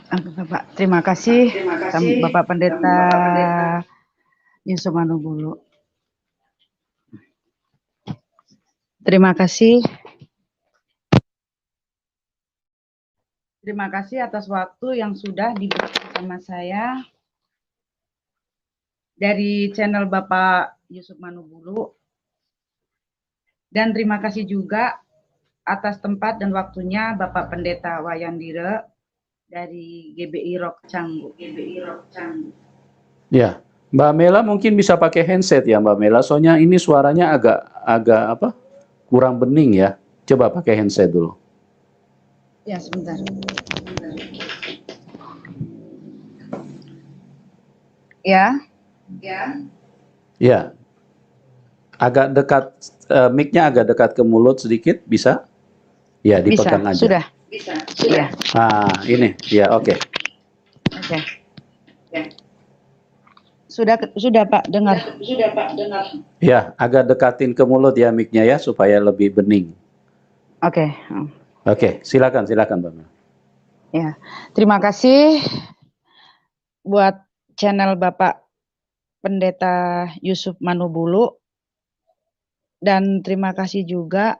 Bapak, terima kasih Terima kasih Bapak Pendeta Bapak Pendeta Yusuf Manubulu. Terima kasih. Terima kasih atas waktu yang sudah diberikan sama saya dari channel Bapak Yusuf Manubulu. Dan terima kasih juga atas tempat dan waktunya Bapak Pendeta Wayandire dari GBI Rock Canggu. Ya, Mbak Mela mungkin bisa pakai handset ya Mbak Mela, soalnya ini suaranya agak apa? Kurang bening ya. Coba pakai handset dulu. Ya, sebentar. Ya. Ya, agak dekat, mic-nya agak dekat ke mulut sedikit, bisa? Ya, Bisa, dipegang aja. sudah. Ya. Ah, ini, ya oke. Oke. Sudah Pak, dengar. Ya, agak dekatin ke mulut ya mic-nya ya, supaya lebih bening. Oke. Oke, silakan Mbak Mela. Ya, terima kasih buat channel Bapak Pendeta Yusuf Manubulu, dan terima kasih juga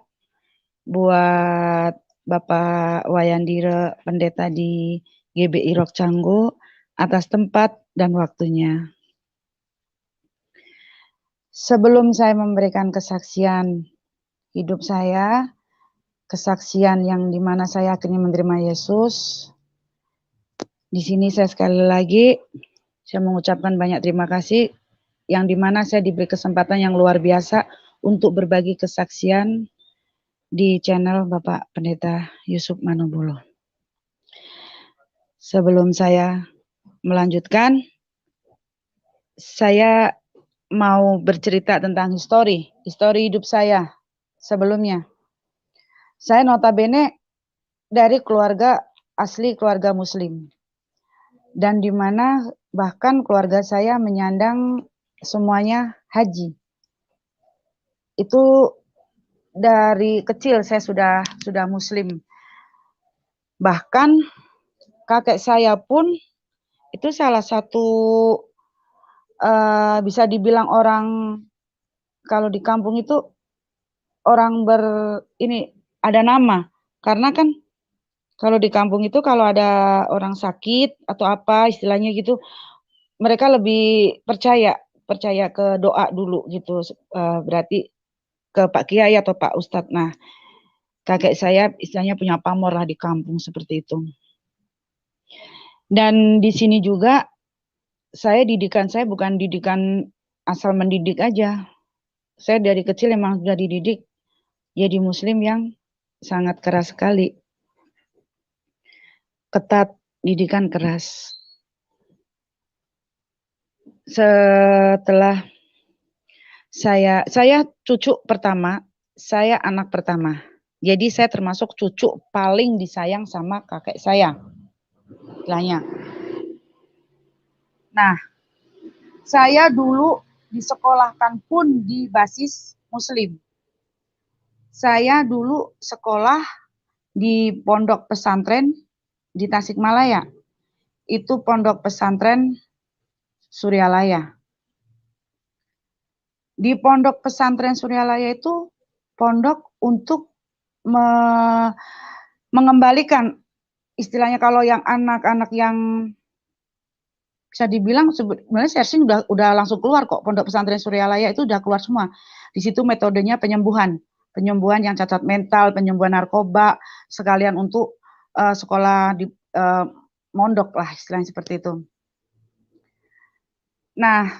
buat Bapak Wayandire Pendeta di GBI Rock Canggu atas tempat dan waktunya. Sebelum saya memberikan kesaksian hidup saya, kesaksian yang dimana saya akhirnya menerima Yesus, di sini saya sekali lagi saya mengucapkan banyak terima kasih yang dimana saya diberi kesempatan yang luar biasa untuk berbagi kesaksian di channel Bapak Pendeta Yusuf Manubulu. Sebelum saya melanjutkan, saya mau bercerita tentang histori hidup saya sebelumnya. Saya notabene dari keluarga asli keluarga Muslim, dan di mana bahkan keluarga saya menyandang semuanya haji. Itu dari kecil saya sudah Muslim. Bahkan kakek saya pun itu salah satu bisa dibilang orang, kalau di kampung itu orang ini ada nama, karena kan kalau di kampung itu kalau ada orang sakit atau apa istilahnya gitu, mereka lebih percaya ke doa dulu gitu, berarti ke Pak Kiai atau Pak Ustadz. Nah, kakek saya istilahnya punya pamor lah di kampung seperti itu. Dan di sini juga didikan saya bukan didikan asal mendidik aja. Saya dari kecil memang sudah dididik jadi Muslim yang sangat keras sekali. Ketat, didikan keras. Setelah saya cucu pertama, saya anak pertama. Jadi saya termasuk cucu paling disayang sama kakek saya. Istilahnya. Nah, saya dulu disekolahkan pun di basis Muslim. Saya dulu sekolah di pondok pesantren di Tasikmalaya. Itu pondok pesantren Suryalaya. Di pondok pesantren Suryalaya itu pondok untuk mengembalikan, istilahnya kalau yang anak-anak yang bisa dibilang sebenarnya searching udah langsung keluar kok, pondok pesantren Suryalaya itu udah keluar semua. Di situ metodenya penyembuhan yang cacat mental, penyembuhan narkoba, sekalian untuk sekolah di mondok lah istilahnya seperti itu. Nah,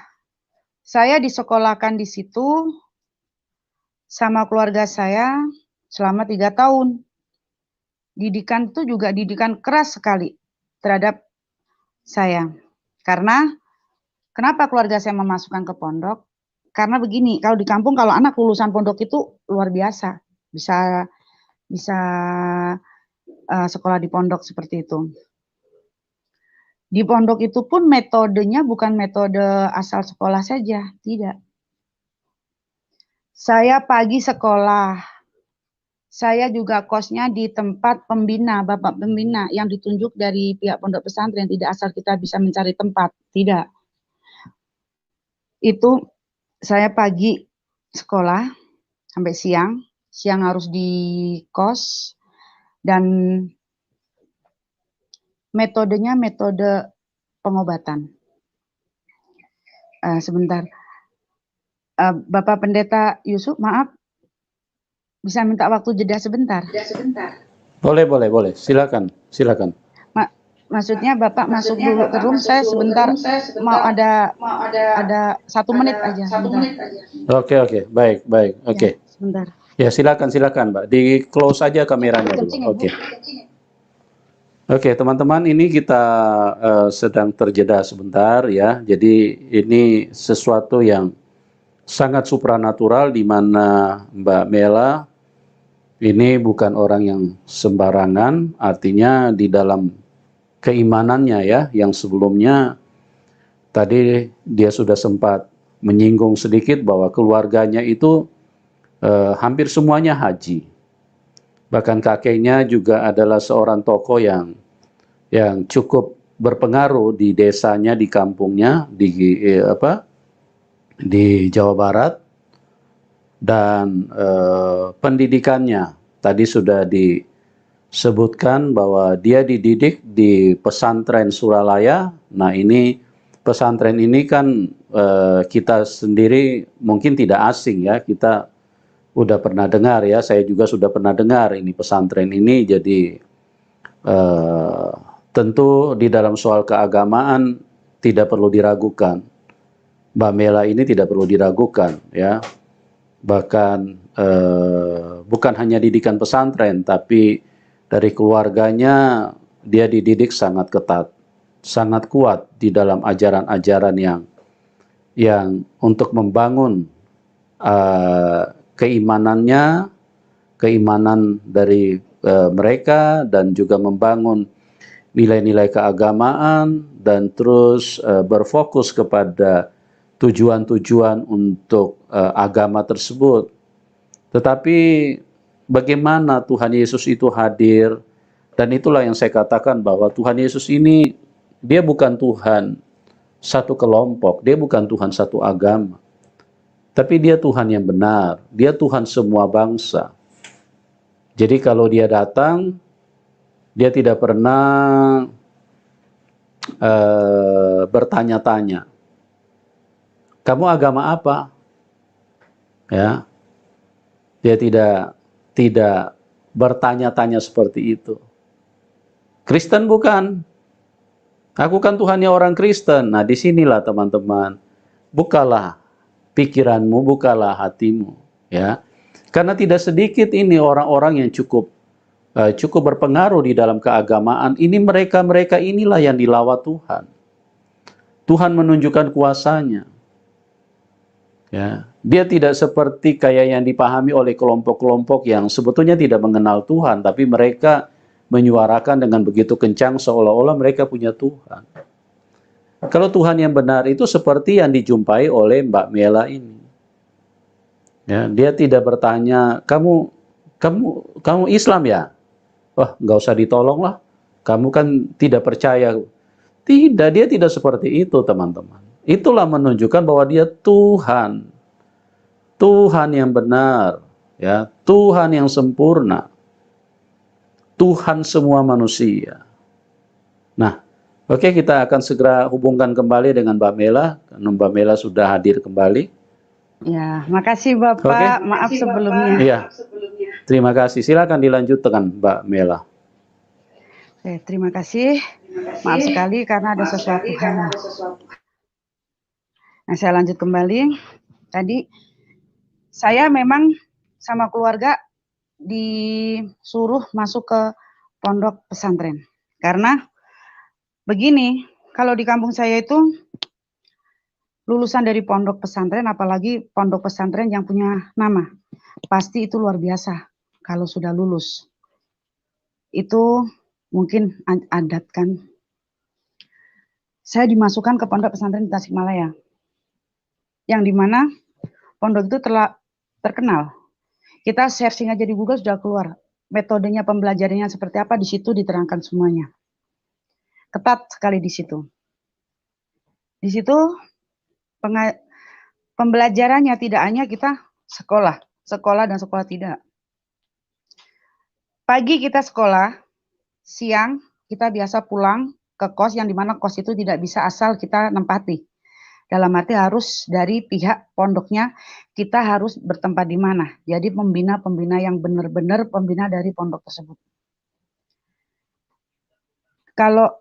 saya disekolahkan di situ sama keluarga saya selama 3 tahun. Didikan itu juga didikan keras sekali terhadap saya. Karena kenapa keluarga saya memasukkan ke pondok? Karena begini, kalau di kampung kalau anak lulusan pondok itu luar biasa, bisa sekolah di pondok seperti itu. Di pondok itu pun metodenya bukan metode asal sekolah saja, tidak. Saya pagi sekolah, saya juga kosnya di tempat pembina, Bapak pembina yang ditunjuk dari pihak pondok pesantren, tidak asal kita bisa mencari tempat, tidak. Itu saya pagi sekolah sampai siang, siang harus di kos, dan metodenya metode pengobatan. Sebentar, Bapak Pendeta Yusuf, maaf, bisa minta waktu jeda sebentar? Boleh. Silakan. Maksudnya Bapak masuk dulu ke room, saya sebentar mau ada 1 menit aja, sebentar. Oke. Baik. Oke. Ya, sebentar. Ya, silakan Mbak. Di close aja kameranya dulu. Oke. Oke, teman-teman, ini kita sedang terjeda sebentar ya. Jadi ini sesuatu yang sangat supranatural di mana Mbak Mela ini bukan orang yang sembarangan, artinya di dalam keimanannya ya, yang sebelumnya tadi dia sudah sempat menyinggung sedikit bahwa keluarganya itu hampir semuanya haji. Bahkan kakeknya juga adalah seorang tokoh yang cukup berpengaruh di desanya, di kampungnya, di Jawa Barat. Dan pendidikannya tadi sudah disebutkan bahwa dia dididik di pesantren Suralaya. Nah, ini pesantren ini kan kita sendiri mungkin tidak asing ya, kita udah pernah dengar ya, saya juga sudah pernah dengar ini pesantren ini. Jadi tentu di dalam soal keagamaan tidak perlu diragukan. Mbak Mela ini tidak perlu diragukan ya. Bahkan bukan hanya didikan pesantren, tapi dari keluarganya dia dididik sangat ketat, sangat kuat di dalam ajaran-ajaran yang untuk membangun keimanannya, keimanan dari mereka, dan juga membangun nilai-nilai keagamaan, dan terus berfokus kepada tujuan-tujuan untuk agama tersebut. Tetapi bagaimana Tuhan Yesus itu hadir, dan itulah yang saya katakan bahwa Tuhan Yesus ini dia bukan Tuhan satu kelompok, dia bukan Tuhan satu agama, tapi dia Tuhan yang benar, dia Tuhan semua bangsa. Jadi kalau dia datang, dia tidak pernah bertanya-tanya, kamu agama apa? Ya, dia tidak bertanya-tanya seperti itu. Kristen bukan? Aku kan Tuhannya orang Kristen. Nah, disinilah teman-teman, bukalah pikiranmu, bukalah hatimu, ya. Karena tidak sedikit ini orang-orang yang cukup berpengaruh di dalam keagamaan. Ini mereka inilah yang dilawat Tuhan. Tuhan menunjukkan kuasanya. Ya, dia tidak seperti kayak yang dipahami oleh kelompok-kelompok yang sebetulnya tidak mengenal Tuhan, tapi mereka menyuarakan dengan begitu kencang seolah-olah mereka punya Tuhan. Kalau Tuhan yang benar itu seperti yang dijumpai oleh Mbak Mela ini. Ya, dia tidak bertanya, kamu Islam ya? Wah, nggak usah ditolong lah. Kamu kan tidak percaya. Tidak, dia tidak seperti itu, teman-teman. Itulah menunjukkan bahwa dia Tuhan. Tuhan yang benar, ya, Tuhan yang sempurna. Tuhan semua manusia. Nah, oke, kita akan segera hubungkan kembali dengan Mbak Mela, karena Mbak Mela sudah hadir kembali. Ya, makasih Bapak. Maaf sebelumnya. Iya, terima kasih. Silakan dilanjutkan Mbak Mela. Terima kasih. Maaf sekali karena ada sesuatu hal. Nah, saya lanjut kembali. Tadi saya memang sama keluarga disuruh masuk ke pondok pesantren. Karena begini, kalau di kampung saya itu lulusan dari pondok pesantren, apalagi pondok pesantren yang punya nama, pasti itu luar biasa kalau sudah lulus. Itu mungkin adat kan. Saya dimasukkan ke pondok pesantren di Tasikmalaya, yang dimana pondok itu telah terkenal. Kita searching aja di Google sudah keluar. Metodenya pembelajarannya seperti apa, di situ diterangkan semuanya. Ketat sekali di situ. Di situ pembelajarannya tidak hanya kita sekolah dan sekolah tidak. Pagi kita sekolah, siang kita biasa pulang ke kos, yang dimana kos itu tidak bisa asal kita nempati. Dalam arti harus dari pihak pondoknya, kita harus bertempat di mana. Jadi pembina-pembina yang benar-benar pembina dari pondok tersebut. Kalau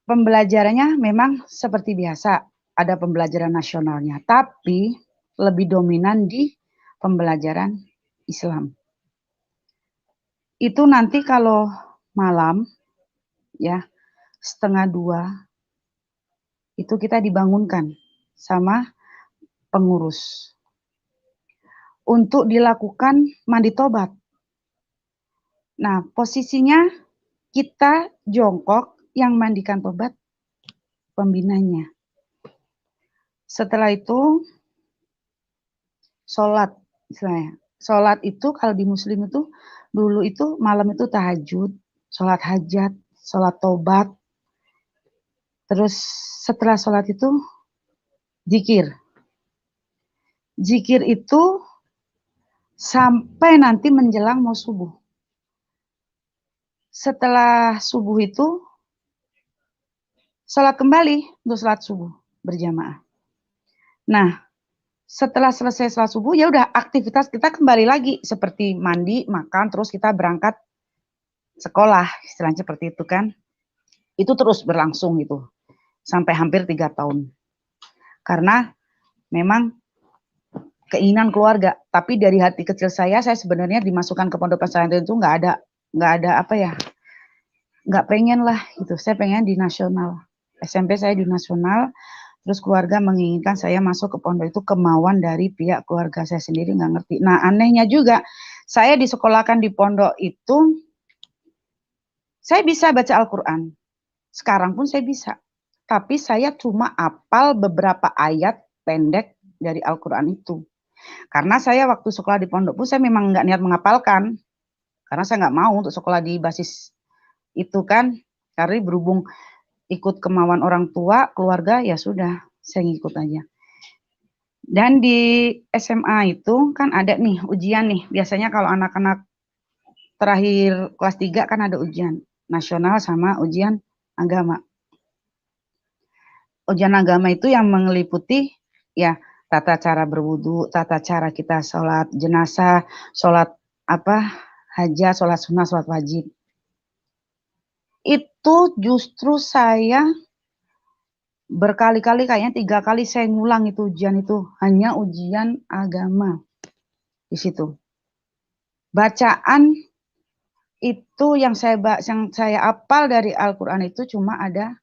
pembelajarannya memang seperti biasa, ada pembelajaran nasionalnya, tapi lebih dominan di pembelajaran Islam. Itu nanti kalau malam, ya, 1:30, itu kita dibangunkan sama pengurus untuk dilakukan mandi tobat. Nah, posisinya kita jongkok, yang mandikan tobat pembinanya. Setelah itu sholat, istilahnya. Sholat itu kalau di Muslim itu dulu itu malam itu tahajud, sholat hajat, sholat tobat. Terus setelah sholat itu zikir. Zikir itu sampai nanti menjelang mau subuh. Setelah subuh itu sholat kembali untuk sholat subuh berjamaah. Nah, setelah selesai sholat subuh, ya udah aktivitas kita kembali lagi seperti mandi, makan, terus kita berangkat sekolah, istilahnya seperti itu kan. Itu terus berlangsung itu sampai hampir 3 tahun. Karena memang keinginan keluarga, tapi dari hati kecil saya sebenarnya dimasukkan ke pondok pesantren itu nggak ada apa ya, nggak pengen lah gitu. Saya pengen di nasional. SMP saya di nasional, terus keluarga menginginkan saya masuk ke pondok, itu kemauan dari pihak keluarga saya sendiri, nggak ngerti. Nah, anehnya juga, saya disekolahkan di pondok itu, saya bisa baca Al-Quran. Sekarang pun saya bisa. Tapi saya cuma apal beberapa ayat pendek dari Al-Quran itu. Karena saya waktu sekolah di pondok pun saya memang nggak niat menghafalkan. Karena saya nggak mau untuk sekolah di basis itu kan. Karena berhubung ikut kemauan orang tua, keluarga, ya sudah, saya ngikut aja. Dan di SMA itu kan ada nih ujian nih. Biasanya kalau anak-anak terakhir kelas 3 kan ada ujian nasional sama ujian agama. Ujian agama itu yang meliputi ya tata cara berwudu, tata cara kita sholat jenazah, sholat hajat, sholat sunnah, sholat wajib. Itu justru saya berkali-kali, kayaknya 3 kali saya ngulang itu ujian itu, hanya ujian agama di situ. Bacaan itu yang saya hafal dari Al-Quran itu cuma ada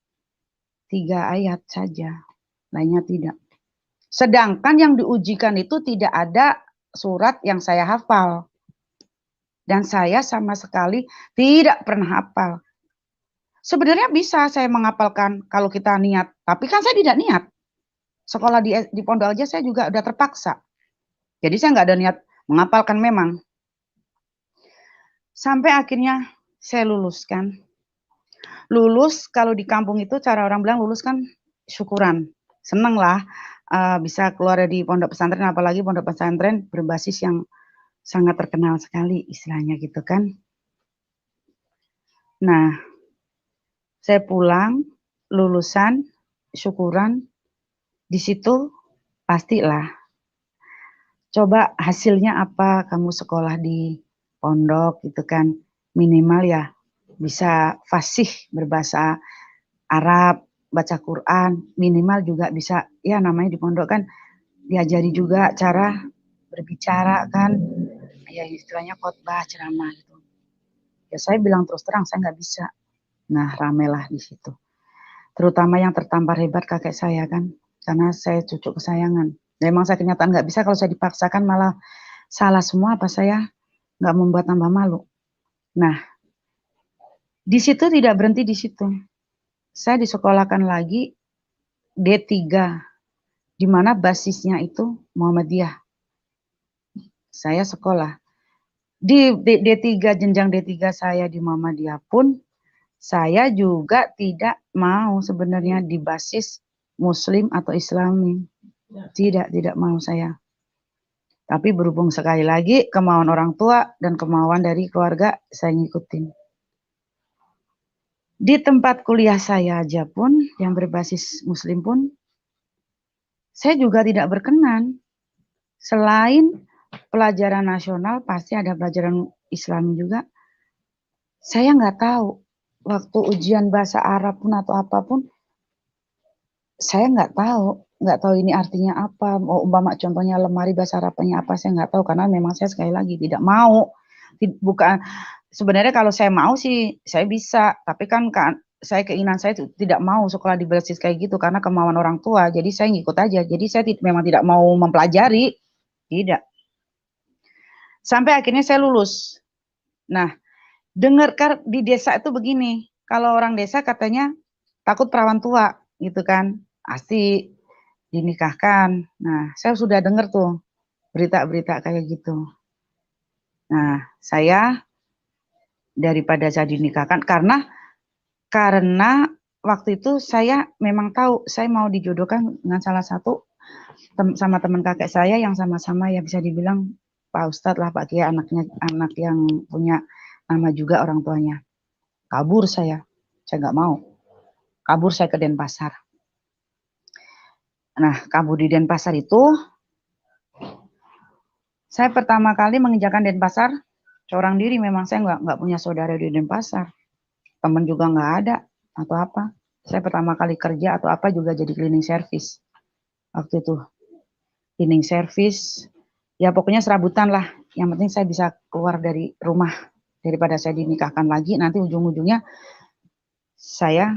3 ayat saja, lainnya tidak. Sedangkan yang diujikan itu tidak ada surat yang saya hafal. Dan saya sama sekali tidak pernah hafal. Sebenarnya bisa saya menghafalkan kalau kita niat, tapi kan saya tidak niat. Sekolah di pondok aja saya juga udah terpaksa. Jadi saya nggak ada niat menghafalkan memang. Sampai akhirnya saya lulus kan. Lulus kalau di kampung itu cara orang bilang lulus kan syukuran. Seneng lah bisa keluar di pondok pesantren, apalagi pondok pesantren berbasis yang sangat terkenal sekali istilahnya gitu kan. Nah, saya pulang, lulusan, syukuran, di situ pastilah. Coba hasilnya apa kamu sekolah di pondok gitu kan, minimal ya bisa fasih berbahasa Arab, baca Quran, minimal juga bisa, ya namanya di pondok kan diajari juga cara berbicara kan, ya istilahnya khotbah, ceramah gitu. Ya saya bilang terus terang saya nggak bisa. Nah ramelah di situ. Terutama yang tertampar hebat kakek saya kan, karena saya cucu kesayangan. Memang saya kenyataan nggak bisa, kalau saya dipaksakan malah salah semua, apa saya nggak membuat tambah malu. Nah, di situ tidak berhenti di situ. Saya disekolahkan lagi D3, di mana basisnya itu Muhammadiyah. saya sekolah. Di D3, jenjang D3 saya di Muhammadiyah pun, saya juga tidak mau sebenarnya di basis Muslim atau Islami. Tidak mau saya. Tapi berhubung sekali lagi kemauan orang tua dan kemauan dari keluarga, saya ngikutin. Di tempat kuliah saya aja pun, yang berbasis Muslim pun, saya juga tidak berkenan. Selain pelajaran nasional, pasti ada pelajaran Islam juga. Saya nggak tahu, waktu ujian bahasa Arab pun atau apapun, saya nggak tahu ini artinya apa. Mau umpama contohnya lemari bahasa Arabnya apa, saya nggak tahu karena memang saya sekali lagi tidak mau. Bukan sebenarnya kalau saya mau sih saya bisa, tapi kan saya keinginan saya tidak mau sekolah di basis kayak gitu karena kemauan orang tua. Jadi saya ngikut aja. Jadi saya memang tidak mau mempelajari, tidak. Sampai akhirnya saya lulus. Nah, dengar di desa itu begini, kalau orang desa katanya takut perawan tua, gitu kan, pasti dinikahkan. Nah, saya sudah dengar tuh berita-berita kayak gitu. Nah, saya daripada saya dinikahkan karena waktu itu saya memang tahu saya mau dijodohkan dengan salah satu sama teman kakek saya yang sama-sama ya bisa dibilang Pak Ustadz lah, Pak Kiai, anak yang punya nama juga orang tuanya. Kabur saya nggak mau. Kabur saya ke Denpasar. Nah, kabur di Denpasar itu, saya pertama kali menginjakan Denpasar, seorang diri memang saya nggak punya saudara di Denpasar. Teman juga nggak ada atau apa. Saya pertama kali kerja atau apa juga jadi cleaning service. Waktu itu, cleaning service, ya pokoknya serabutan lah. Yang penting saya bisa keluar dari rumah daripada saya dinikahkan lagi. Nanti ujung-ujungnya saya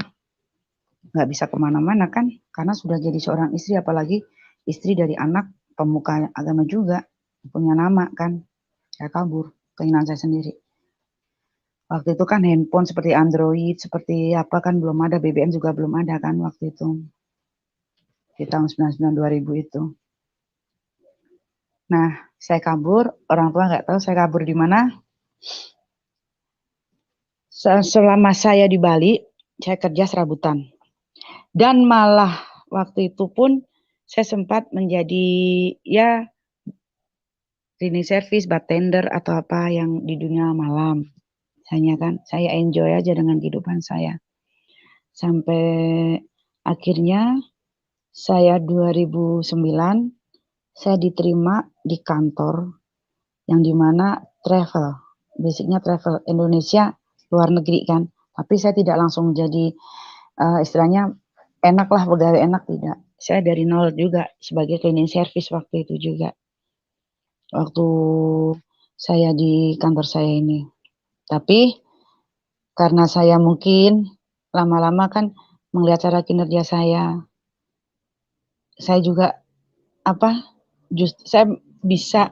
nggak bisa kemana-mana kan, karena sudah jadi seorang istri, apalagi istri dari anak pemuka agama juga, punya nama kan, saya kabur, keinginan saya sendiri. Waktu itu kan handphone seperti Android, seperti apa kan belum ada, BBM juga belum ada kan waktu itu, di tahun 99 2000 itu. Nah, saya kabur, orang tua nggak tahu saya kabur di mana. Selama saya di Bali, saya kerja serabutan. Dan malah waktu itu pun saya sempat menjadi ya cleaning service, bartender atau apa yang di dunia malam. Saya enjoy aja dengan kehidupan saya. Sampai akhirnya saya 2009 saya diterima di kantor yang dimana travel, basicnya travel Indonesia luar negeri kan. Tapi saya tidak langsung jadi istilahnya enak lah, pegawai enak, tidak. Saya dari nol juga sebagai cleaning service waktu itu juga. Waktu saya di kantor saya ini. Tapi karena saya mungkin lama-lama kan melihat cara kinerja saya juga saya bisa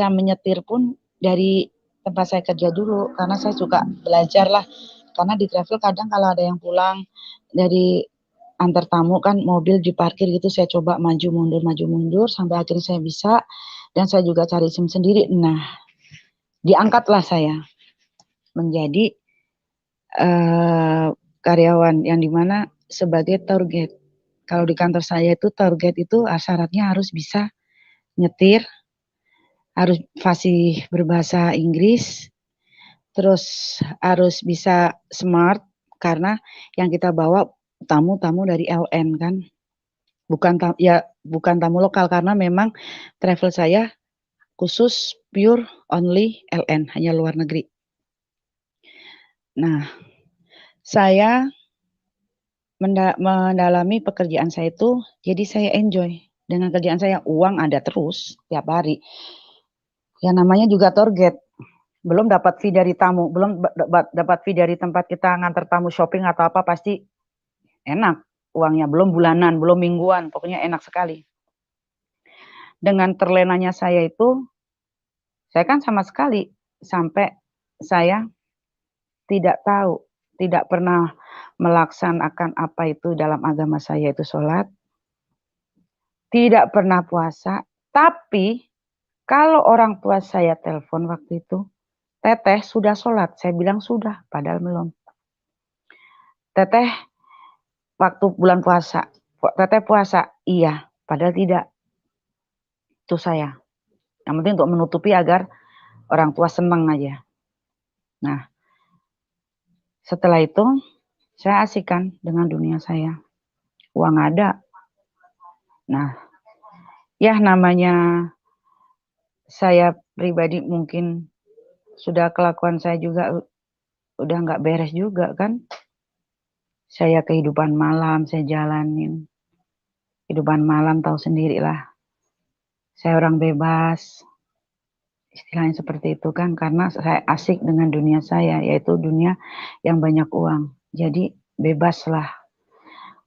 menyetir pun dari tempat saya kerja dulu karena saya suka belajar lah. Karena di travel kadang kalau ada yang pulang dari antar tamu kan mobil diparkir gitu, saya coba maju mundur sampai akhirnya saya bisa, dan saya juga cari SIM sendiri. Nah, diangkatlah saya menjadi karyawan yang dimana sebagai tour guide. Kalau di kantor saya itu tour guide itu syaratnya harus bisa nyetir, harus fasih berbahasa Inggris, terus harus bisa smart karena yang kita bawa tamu-tamu dari LN kan, bukan tamu lokal karena memang travel saya khusus pure only LN, hanya luar negeri. Nah, saya mendalami pekerjaan saya itu, jadi saya enjoy dengan kerjaan saya. Uang ada terus tiap hari. Yang namanya juga target. Belum dapat fee dari tamu, belum dapat fee dari tempat kita ngantar tamu shopping atau apa, pasti enak uangnya. Belum bulanan, belum mingguan, pokoknya enak sekali. Dengan terlenanya saya itu, saya kan sama sekali sampai saya tidak tahu, tidak pernah melaksanakan apa itu dalam agama saya itu sholat, tidak pernah puasa, tapi Kalau orang tua saya telepon waktu itu, Teteh sudah sholat. Saya bilang sudah, padahal belum. Teteh waktu bulan puasa. Teteh puasa. Iya, padahal tidak. Itu saya. Yang penting untuk menutupi agar orang tua senang aja. Nah, setelah itu saya asikkan dengan dunia saya. Uang ada. Nah, ya namanya saya pribadi mungkin sudah kelakuan saya juga udah nggak beres juga kan. Saya kehidupan malam saya jalanin. Kehidupan malam tahu sendiri lah. Saya orang bebas. Istilahnya seperti itu kan karena saya asik dengan dunia saya yaitu dunia yang banyak uang. Jadi bebas lah.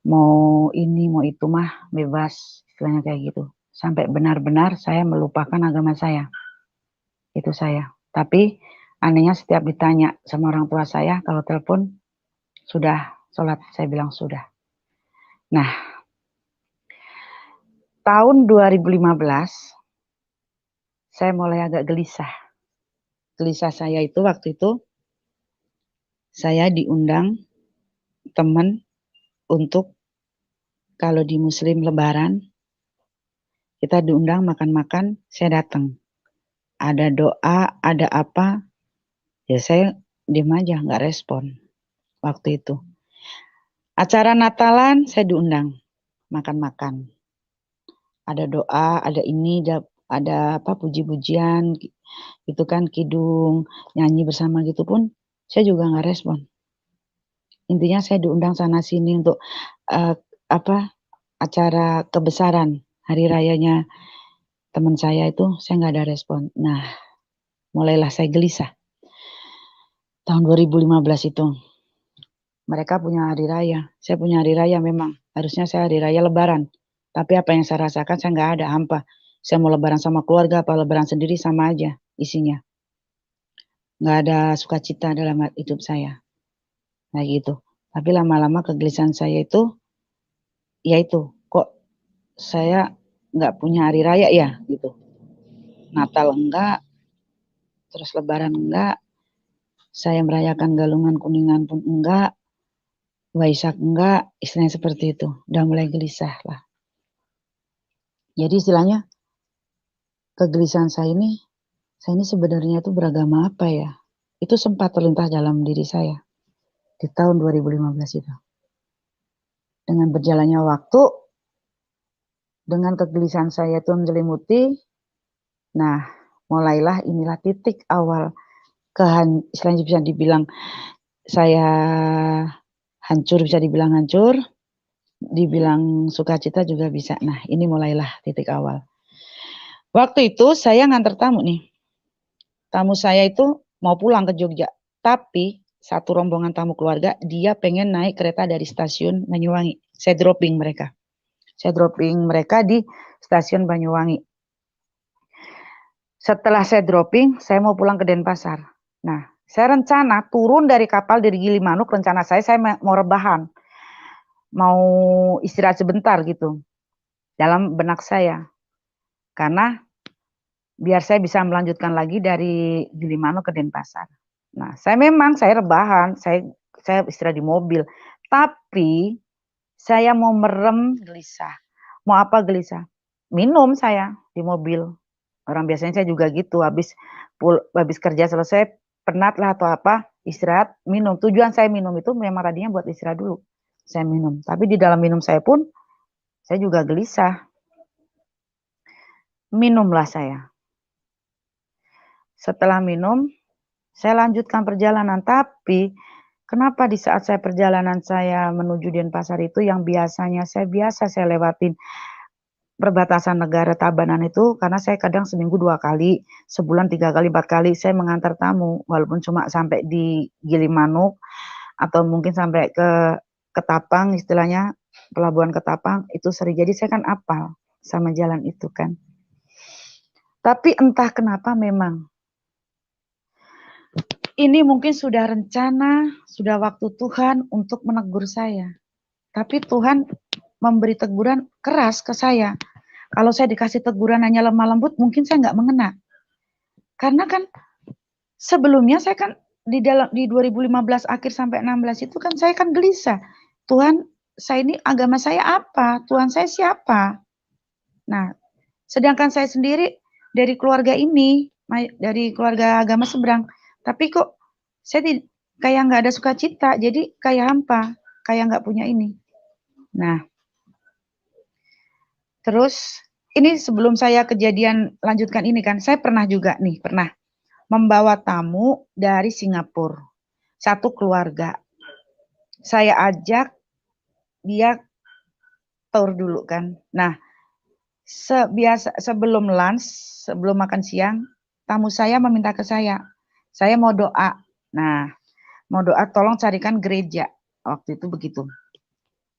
Mau ini mau itu mah bebas istilahnya kayak gitu. Sampai benar-benar saya melupakan agama saya. Itu saya. Tapi anehnya setiap ditanya sama orang tua saya kalau telepon sudah sholat, saya bilang sudah. Nah, tahun 2015 saya mulai agak gelisah. Gelisah saya itu waktu itu saya diundang teman untuk kalau di Muslim Lebaran kita diundang makan-makan, saya datang. Ada doa, ada apa, ya saya diam aja, nggak respon waktu itu. Acara Natalan saya diundang makan-makan. Ada doa, ada ini, ada apa puji-pujian, itu kan kidung, nyanyi bersama gitu pun, saya juga nggak respon. Intinya saya diundang sana sini untuk apa acara kebesaran hari rayanya teman saya itu, saya nggak ada respon. Nah, mulailah saya gelisah. Tahun 2015 itu. Mereka punya hari raya. Saya punya hari raya memang. Harusnya saya hari raya lebaran. Tapi apa yang saya rasakan saya nggak ada, hampa. Saya mau lebaran sama keluarga, apa lebaran sendiri sama aja isinya. Nggak ada sukacita dalam hidup saya. Nah gitu. Tapi lama-lama kegelisahan saya itu, yaitu kok saya nggak punya hari raya ya gitu. Natal enggak, terus lebaran enggak, saya merayakan Galungan Kuningan pun enggak, Waisak enggak, istilahnya seperti itu. Udah mulai gelisah lah. Jadi istilahnya kegelisahan saya ini sebenarnya itu beragama apa ya? Itu sempat terlintas dalam diri saya di tahun 2015 itu. Dengan berjalannya waktu, dengan kegelisahan saya itu menjelimuti, nah mulailah inilah titik awal istilahnya bisa dibilang saya hancur, bisa dibilang hancur, dibilang sukacita juga bisa. Nah ini mulailah titik awal. Waktu itu saya nganter tamu nih. Tamu saya itu mau pulang ke Jogja. Tapi satu rombongan tamu keluarga, dia pengen naik kereta dari stasiun Banyuwangi. Saya dropping mereka. Saya dropping mereka di stasiun Banyuwangi. Setelah saya dropping, saya mau pulang ke Denpasar. Nah, saya rencana turun dari kapal dari Gilimanuk, rencana saya mau rebahan. Mau istirahat sebentar gitu. Dalam benak saya. Karena biar saya bisa melanjutkan lagi dari Gilimanuk ke Denpasar. Nah, saya rebahan, saya istirahat di mobil. Tapi saya mau merem gelisah. Mau apa gelisah? Minum saya di mobil. Orang biasanya saya juga gitu, habis kerja selesai, penat lah atau apa, istirahat, minum. Tujuan saya minum itu memang tadinya buat istirahat dulu. Saya minum. Tapi di dalam minum saya pun, saya juga gelisah. Minumlah saya. Setelah minum, saya lanjutkan perjalanan. Tapi kenapa di saat saya perjalanan saya menuju Denpasar itu yang biasanya saya lewatin perbatasan negara Tabanan itu karena saya kadang seminggu 2 kali, sebulan 3 kali, 4 kali saya mengantar tamu walaupun cuma sampai di Gilimanuk atau mungkin sampai ke Ketapang istilahnya pelabuhan Ketapang itu sering. Jadi saya kan apal sama jalan itu kan. Tapi entah kenapa memang ini mungkin sudah rencana, sudah waktu Tuhan untuk menegur saya. Tapi Tuhan memberi teguran keras ke saya. Kalau saya dikasih teguran hanya lemah lembut, mungkin saya nggak mengena. Karena kan sebelumnya saya kan di 2015 akhir sampai 16 itu kan saya kan gelisah. Tuhan, saya ini agama saya apa? Tuhan saya siapa? Nah, sedangkan saya sendiri dari keluarga ini, dari keluarga agama seberang, tapi kok saya kayak nggak ada sukacita, jadi kayak hampa, kayak nggak punya ini. Nah, terus ini sebelum saya kejadian lanjutkan ini kan, saya pernah juga nih, pernah membawa tamu dari Singapura, satu keluarga. Saya ajak dia tour dulu kan. Nah, sebelum lunch, sebelum makan siang, tamu saya meminta ke saya mau doa. Nah, mau doa tolong carikan gereja. Waktu itu begitu.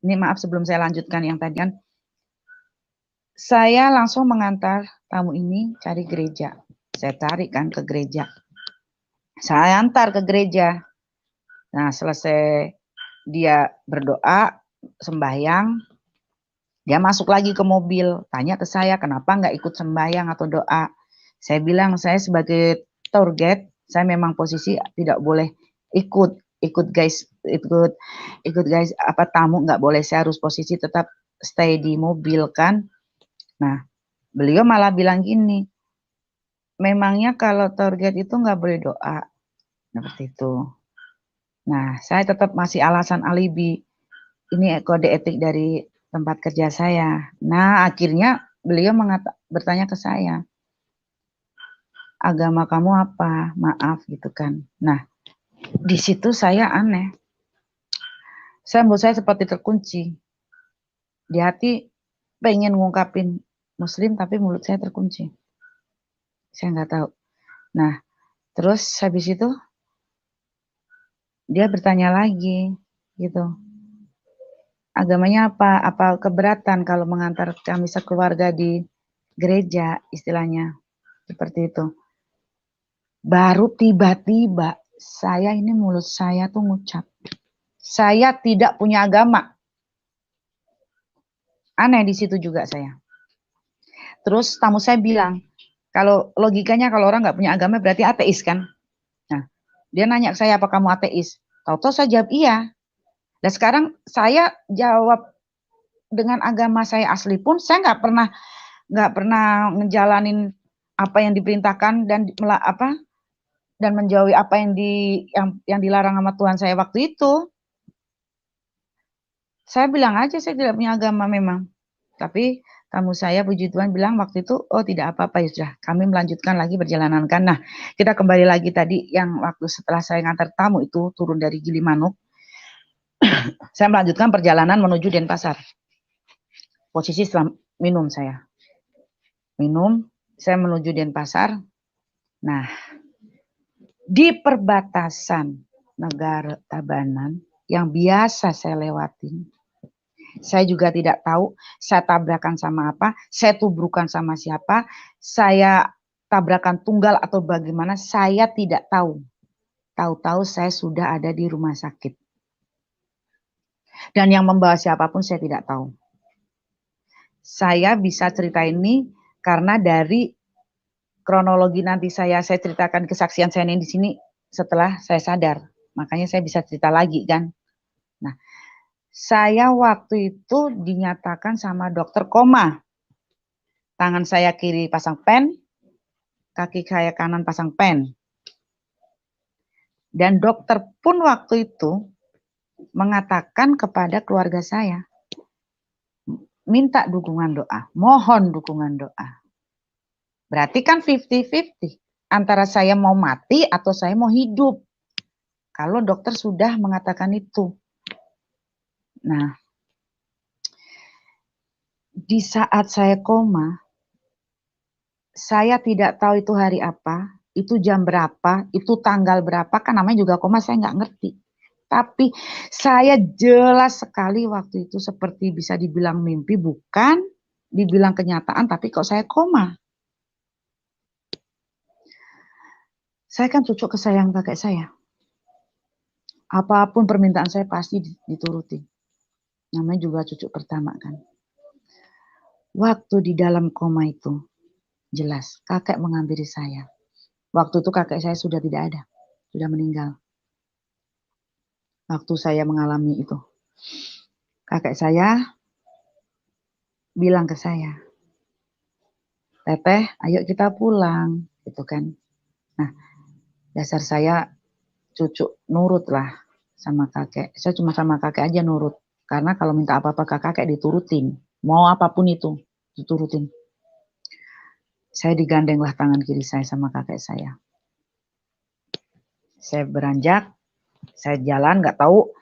Ini maaf sebelum saya lanjutkan yang tadi kan. Saya langsung mengantar tamu ini cari gereja. Saya tarik kan ke gereja. Saya antar ke gereja. Nah, selesai dia berdoa, sembahyang, dia masuk lagi ke mobil, tanya ke saya, kenapa nggak ikut sembahyang atau doa? Saya bilang, saya sebagai tour guide, saya memang posisi tidak boleh ikut guys, ikut guys, apa tamu nggak boleh, saya harus posisi tetap stay di mobil kan. Nah, beliau malah bilang gini, memangnya kalau tour guide itu nggak boleh doa, seperti itu. Nah, saya tetap masih alasan alibi. Ini kode etik dari tempat kerja saya. Nah, akhirnya beliau bertanya ke saya, agama kamu apa? Maaf gitu kan. Nah, di situ saya aneh. Menurut saya seperti terkunci. Di hati pengen ngungkapin Muslim, tapi mulut saya terkunci. Saya nggak tahu. Nah, terus habis itu dia bertanya lagi, gitu. Agamanya apa? Apa keberatan kalau mengantar kami sekeluarga di gereja, istilahnya. Seperti itu. Baru tiba-tiba saya ini mulut saya tuh ngucap, saya tidak punya agama. Aneh di situ juga saya. Terus tamu saya bilang, kalau logikanya kalau orang nggak punya agama berarti ateis kan? Nah, dia nanya ke saya, apa kamu ateis? Tahu-tahu saya jawab iya. Dan sekarang saya jawab dengan agama saya asli pun saya nggak pernah ngejalanin apa yang diperintahkan dan menjauhi apa yang dilarang sama Tuhan saya waktu itu. Saya bilang aja saya tidak punya agama memang. Tapi tamu saya puji Tuhan bilang waktu itu, oh tidak apa-apa ya sudah, kami melanjutkan lagi perjalanan kan. Nah, kita kembali lagi tadi yang waktu setelah saya ngantar tamu itu turun dari Gilimanuk, saya melanjutkan perjalanan menuju Denpasar. Posisi setelah minum saya. Minum, saya menuju Denpasar. Nah, di perbatasan negara Tabanan yang biasa saya lewatin, saya juga tidak tahu saya tabrakan sama apa, saya tubrukan sama siapa, saya tabrakan tunggal atau bagaimana, saya tidak tahu. Tahu-tahu saya sudah ada di rumah sakit. Dan yang membawa siapapun saya tidak tahu. Saya bisa cerita ini karena dari kronologi nanti saya ceritakan kesaksian saya di sini setelah saya sadar. Makanya saya bisa cerita lagi kan. Nah, saya waktu itu dinyatakan sama dokter koma. Tangan saya kiri pasang pen, kaki saya kanan pasang pen. Dan dokter pun waktu itu mengatakan kepada keluarga saya, minta dukungan doa, mohon dukungan doa. Berarti kan 50-50, antara saya mau mati atau saya mau hidup. Kalau dokter sudah mengatakan itu. Nah, di saat saya koma, saya tidak tahu itu hari apa, itu jam berapa, itu tanggal berapa, kan namanya juga koma saya nggak ngerti. Tapi saya jelas sekali waktu itu seperti bisa dibilang mimpi, bukan dibilang kenyataan, tapi kok saya koma. Saya kan cucu kesayang kakek saya. Apapun permintaan saya pasti dituruti. Namanya juga cucu pertama kan. Waktu di dalam koma itu, jelas kakek menghampiri saya. Waktu itu kakek saya sudah tidak ada, sudah meninggal. Waktu saya mengalami itu, kakek saya bilang ke saya, "Teteh, ayo kita pulang," gitu kan. Nah, dasar saya cucu nurut lah sama kakek. Saya cuma sama kakek aja nurut. Karena kalau minta apa-apa ke kakek diturutin. Mau apapun itu, diturutin. Saya digandenglah tangan kiri saya sama kakek saya. Saya beranjak, saya jalan nggak tahu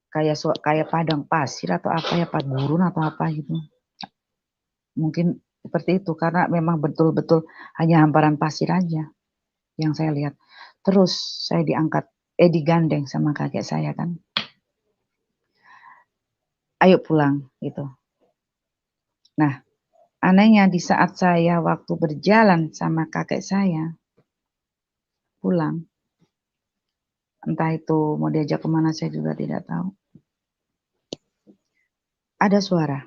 kayak padang pasir atau apa ya, padang gurun atau apa gitu. Mungkin seperti itu karena memang betul-betul hanya hamparan pasir aja yang saya lihat. Terus saya digandeng sama kakek saya kan. Ayo pulang gitu. Nah, anehnya di saat saya waktu berjalan sama kakek saya pulang, entah itu mau diajak kemana saya juga tidak tahu. Ada suara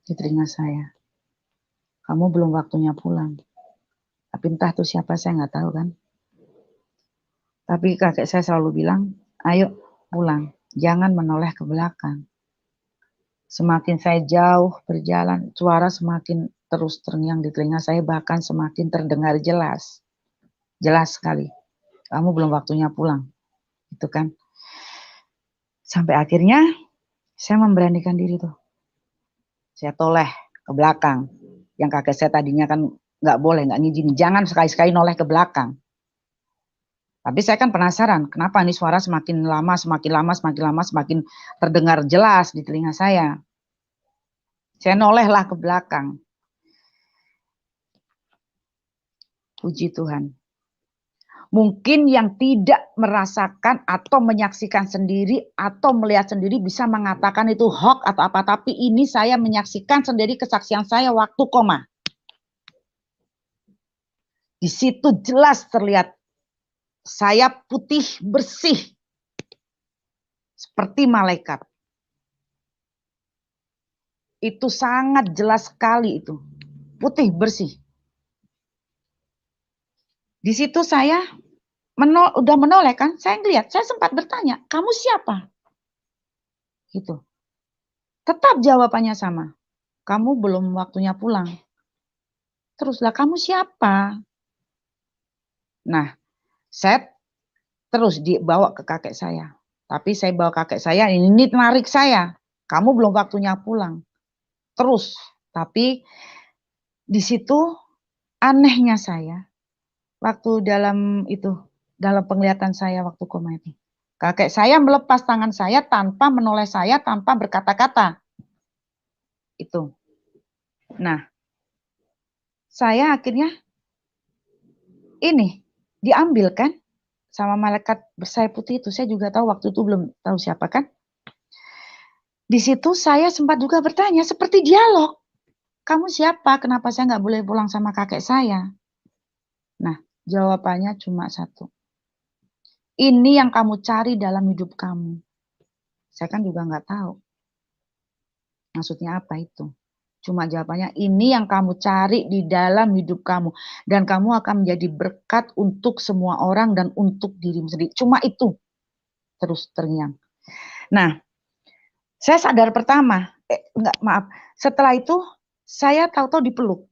di telinga saya. Kamu belum waktunya pulang. Tapi entah tuh siapa saya nggak tahu kan. Tapi kakek saya selalu bilang, ayo pulang, jangan menoleh ke belakang. Semakin saya jauh berjalan, suara semakin terus terngiang di telinga saya, bahkan semakin terdengar jelas. Jelas sekali. Kamu belum waktunya pulang. Itu kan. Sampai akhirnya saya memberanikan diri tuh. Saya toleh ke belakang. Yang kakek saya tadinya kan nggak boleh, nggak ngizinin. Jangan sekali-sekali noleh ke belakang. Tapi saya kan penasaran, kenapa nih suara semakin lama, semakin terdengar jelas di telinga saya. Saya nolehlah ke belakang. Puji Tuhan. Mungkin yang tidak merasakan atau menyaksikan sendiri atau melihat sendiri bisa mengatakan itu hoax atau apa. Tapi ini saya menyaksikan sendiri kesaksian saya waktu koma. Di situ jelas terlihat saya putih bersih. Seperti malaikat. Itu sangat jelas sekali itu. Putih bersih. Di situ saya udah menoleh kan, saya ngeliat, saya sempat bertanya, kamu siapa? Gitu. Tetap jawabannya sama. Kamu belum waktunya pulang. Teruslah, kamu siapa? Nah, saya terus dibawa ke kakek saya. Tapi saya bawa kakek saya, ini narik saya. Kamu belum waktunya pulang. Terus, tapi di situ anehnya saya, waktu dalam penglihatan saya waktu koma itu. Kakek saya melepas tangan saya tanpa menoleh saya, tanpa berkata-kata. Itu. Nah, saya akhirnya ini diambil kan sama malaikat bersayap putih itu. Saya juga tahu waktu itu belum tahu siapa kan. Di situ saya sempat juga bertanya seperti dialog. Kamu siapa? Kenapa saya nggak boleh pulang sama kakek saya? Nah, jawabannya cuma satu. Ini yang kamu cari dalam hidup kamu. Saya kan juga nggak tahu. Maksudnya apa itu? Cuma jawabannya ini yang kamu cari di dalam hidup kamu. Dan kamu akan menjadi berkat untuk semua orang dan untuk dirimu sendiri. Cuma itu. Terus terngiang. Nah, saya sadar pertama. Setelah itu saya tahu-tahu dipeluk.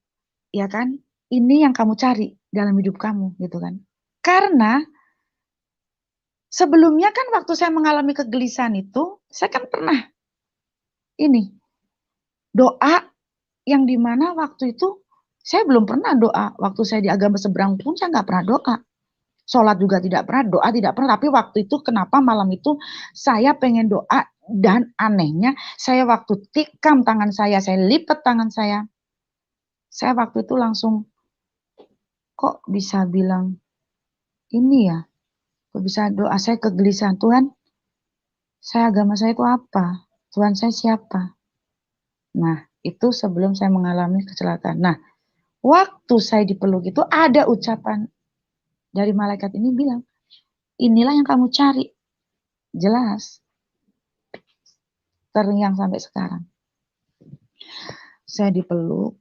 Ya kan? Ini yang kamu cari dalam hidup kamu. Gitu kan. Karena sebelumnya kan waktu saya mengalami kegelisahan itu. Saya kan pernah ini. Doa yang dimana waktu itu saya belum pernah doa. Waktu saya di agama seberang pun saya nggak pernah doa. Sholat juga tidak pernah, doa tidak pernah. Tapi waktu itu kenapa malam itu saya pengen doa dan anehnya saya waktu tikam tangan saya lipat tangan saya waktu itu langsung kok bisa bilang ini ya, kok bisa doa saya kegelisahan Tuhan, saya agama saya itu apa? Tuhan saya siapa? Nah, itu sebelum saya mengalami kecelakaan. Nah, waktu saya dipeluk itu ada ucapan dari malaikat ini bilang, inilah yang kamu cari. Jelas. Terngiang sampai sekarang. saya dipeluk,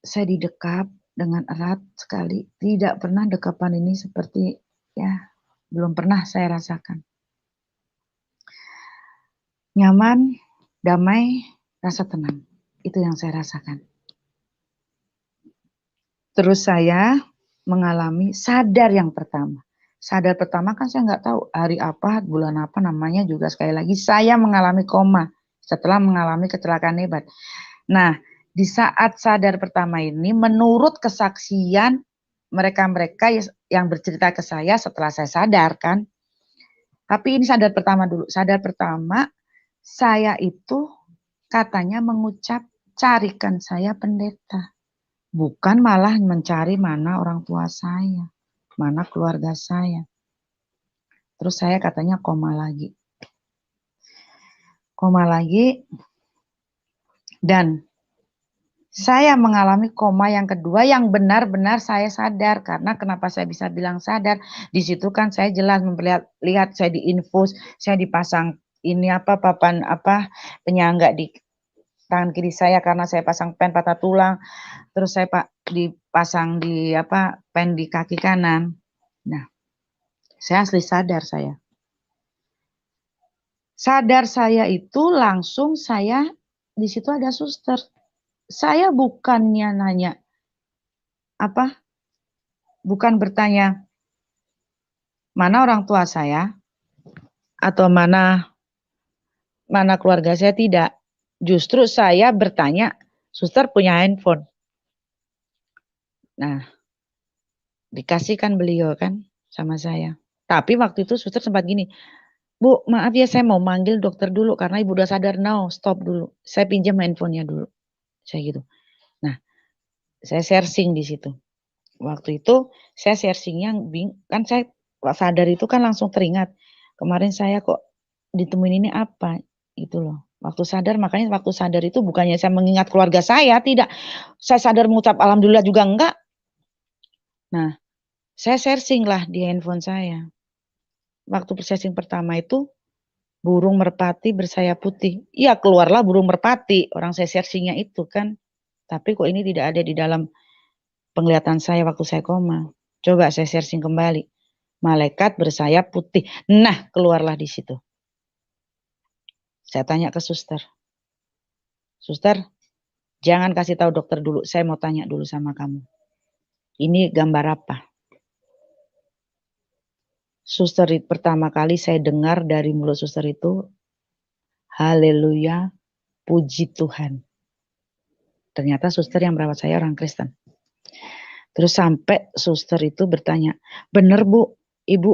saya didekap dengan erat sekali. Tidak pernah dekapan ini seperti, ya, belum pernah saya rasakan. Nyaman, damai, rasa tenang. Itu yang saya rasakan. Terus saya mengalami sadar yang pertama. Sadar pertama kan saya nggak tahu hari apa, bulan apa namanya juga sekali lagi saya mengalami koma setelah mengalami kecelakaan hebat. Nah, di saat sadar pertama ini menurut kesaksian mereka-mereka yang bercerita ke saya setelah saya sadar kan. Tapi ini sadar pertama dulu. Sadar pertama saya itu katanya mengucap carikan saya pendeta. Bukan malah mencari mana orang tua saya, mana keluarga saya. Terus saya katanya koma lagi. Koma lagi. Dan saya mengalami koma yang kedua yang benar-benar saya sadar. Karena kenapa saya bisa bilang sadar? Di situ kan saya jelas lihat saya diinfus, saya dipasang ini papan penyangga di tangan kiri saya karena saya pasang pen patah tulang. Terus saya dipasang di pen di kaki kanan. Nah, saya asli sadar saya. Sadar saya itu langsung saya di situ ada suster. Saya bukannya nanya bukan bertanya mana orang tua saya atau mana keluarga saya, tidak. Justru saya bertanya, suster punya handphone. Nah, dikasihkan beliau kan sama saya. Tapi waktu itu suster sempat gini, Bu, maaf ya saya mau manggil dokter dulu karena ibu udah sadar, no, stop dulu. Saya pinjam handphonenya dulu. Saya gitu. Nah, saya searching di situ. Waktu itu saya searchingnya kan saya sadar itu kan langsung teringat. Kemarin saya kok ditemuin ini apa gitu loh. Waktu sadar, makanya waktu sadar itu bukannya saya mengingat keluarga saya, tidak. Saya sadar mengucap alhamdulillah juga enggak. Nah, saya searching lah di handphone saya. Waktu searching pertama itu burung merpati bersayap putih. Iya, keluarlah burung merpati. Orang saya searchingnya itu kan. Tapi kok ini tidak ada di dalam penglihatan saya waktu saya koma. Coba saya searching kembali. Malaikat bersayap putih. Nah, keluarlah di situ. Saya tanya ke suster. Suster, jangan kasih tahu dokter dulu. Saya mau tanya dulu sama kamu. Ini gambar apa? Suster pertama kali saya dengar dari mulut suster itu, haleluya, puji Tuhan. Ternyata suster yang merawat saya orang Kristen. Terus sampai suster itu bertanya, bener Bu, Ibu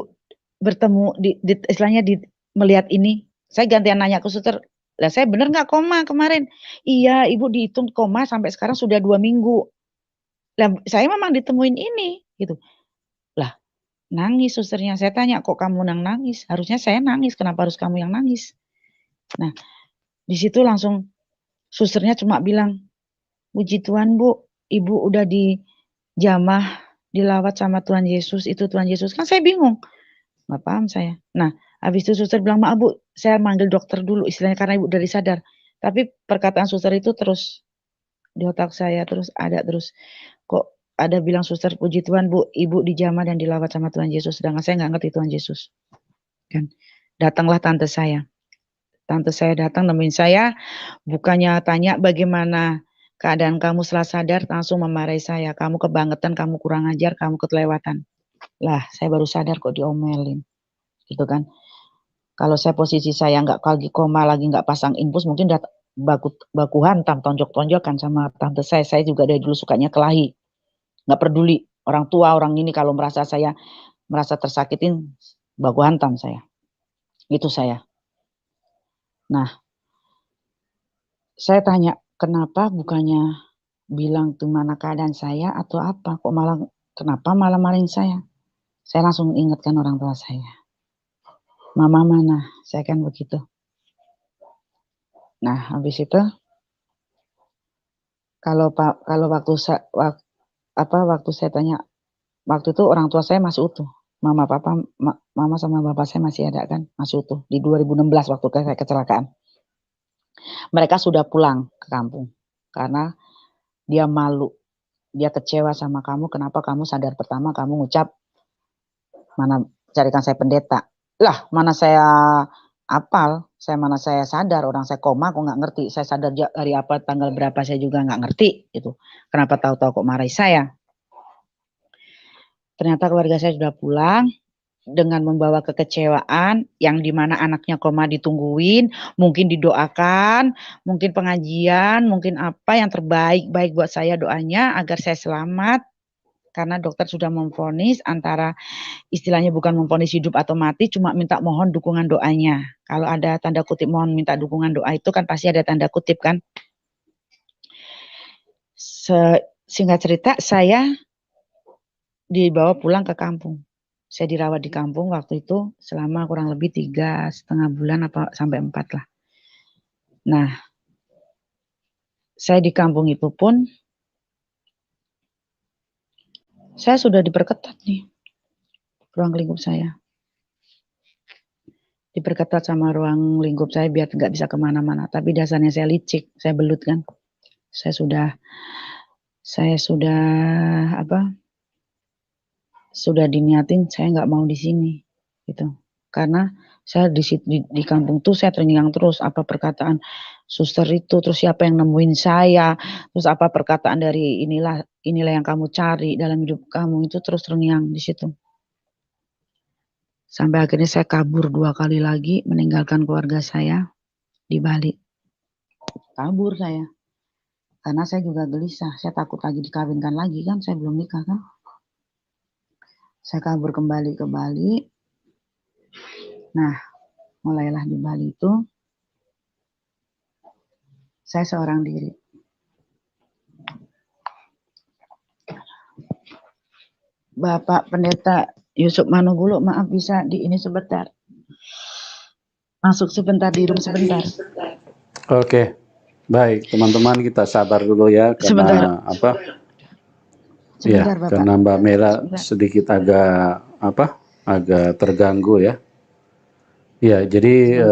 bertemu istilahnya melihat ini. Saya gantian nanya ke suster, lah saya bener nggak koma kemarin? Iya, Ibu dihitung koma sampai sekarang sudah 2 minggu. Lah saya memang ditemuin ini, gitu. Lah nangis susternya. Saya tanya, kok kamu nangis? Harusnya saya nangis, kenapa harus kamu yang nangis? Nah, di situ langsung susternya cuma bilang, puji Tuhan Bu, Ibu udah dijamah, dilawat sama Tuhan Yesus, itu Tuhan Yesus. Kan saya bingung, nggak paham saya. Nah, habis itu suster bilang, maaf Bu, saya manggil dokter dulu, istilahnya karena Ibu dari sadar. Tapi perkataan suster itu terus di otak saya, terus ada terus. Kok ada bilang suster, puji Tuhan Bu, Ibu dijamah dan dilawat sama Tuhan Yesus. Sedangkan saya nggak ngerti Tuhan Yesus. Kan. Datanglah tante saya. Tante saya datang nemuin saya, bukannya tanya bagaimana keadaan kamu setelah sadar, langsung memarahi saya. Kamu kebangetan, kamu kurang ajar, kamu kelewatan. Lah, saya baru sadar kok diomelin. Gitu kan. Kalau saya posisi saya nggak lagi koma, lagi nggak pasang infus, mungkin udah baku hantam, tonjok-tonjokan sama tante saya. Saya juga dari dulu sukanya kelahi. Nggak peduli. Orang tua, orang ini kalau saya merasa tersakitin, baku hantam saya. Itu saya. Nah, saya tanya, kenapa bukannya bilang gimana keadaan saya atau apa, kok kenapa malah marahin saya? Saya langsung ingatkan orang tua saya. Mama mana? Saya kan begitu. Nah, habis itu kalau waktu saya tanya, waktu itu orang tua saya masih utuh. Mama sama bapak saya masih ada kan, masih utuh. Di 2016 waktu saya kecelakaan. Mereka sudah pulang ke kampung. karena dia malu, dia kecewa sama kamu. Kenapa kamu sadar pertama kamu ngucap, mana carikan saya pendeta. Lah, mana saya apal, mana saya sadar, orang saya koma aku nggak ngerti. Saya sadar hari apa, tanggal berapa saya juga nggak ngerti gitu. Kenapa tahu-tahu kok marahi saya? Ternyata keluarga saya sudah pulang dengan membawa kekecewaan yang dimana anaknya koma ditungguin, mungkin didoakan, mungkin pengajian, mungkin apa yang terbaik baik buat saya doanya agar saya selamat. Karena dokter sudah memvonis antara istilahnya bukan memvonis hidup atau mati, cuma minta mohon dukungan doanya. Kalau ada tanda kutip mohon minta dukungan doa itu kan pasti ada tanda kutip kan. Singkat cerita, saya dibawa pulang ke kampung. Saya dirawat di kampung waktu itu selama kurang lebih 3,5 bulan apa sampai 4 lah. Nah, saya di kampung itu pun saya sudah diperketat nih ruang lingkup saya. Diperketat sama ruang lingkup saya biar nggak bisa kemana-mana. Tapi dasarnya saya licik, saya belut kan. Saya sudah sudah diniatin saya nggak mau di sini gitu. Karena saya di kampung tuh saya terngiang terus apa perkataan suster itu, terus siapa yang nemuin saya, terus apa perkataan dari inilah yang kamu cari dalam hidup kamu, itu terus terngiang di situ. Sampai akhirnya saya kabur 2 kali lagi meninggalkan keluarga saya di Bali. Kabur saya. Karena saya juga gelisah, saya takut lagi dikawinkan lagi kan, saya belum nikah kan. Saya kabur kembali ke Bali. Nah, mulailah di Bali itu saya seorang diri. Bapak Pendeta Yusuf Manugulu, maaf bisa di ini sebentar. Masuk sebentar, di room sebentar. Oke. Baik, teman-teman kita sabar dulu ya karena sebentar. Sebentar, ya, karena Mbak Mela sedikit agak terganggu ya. Ya, jadi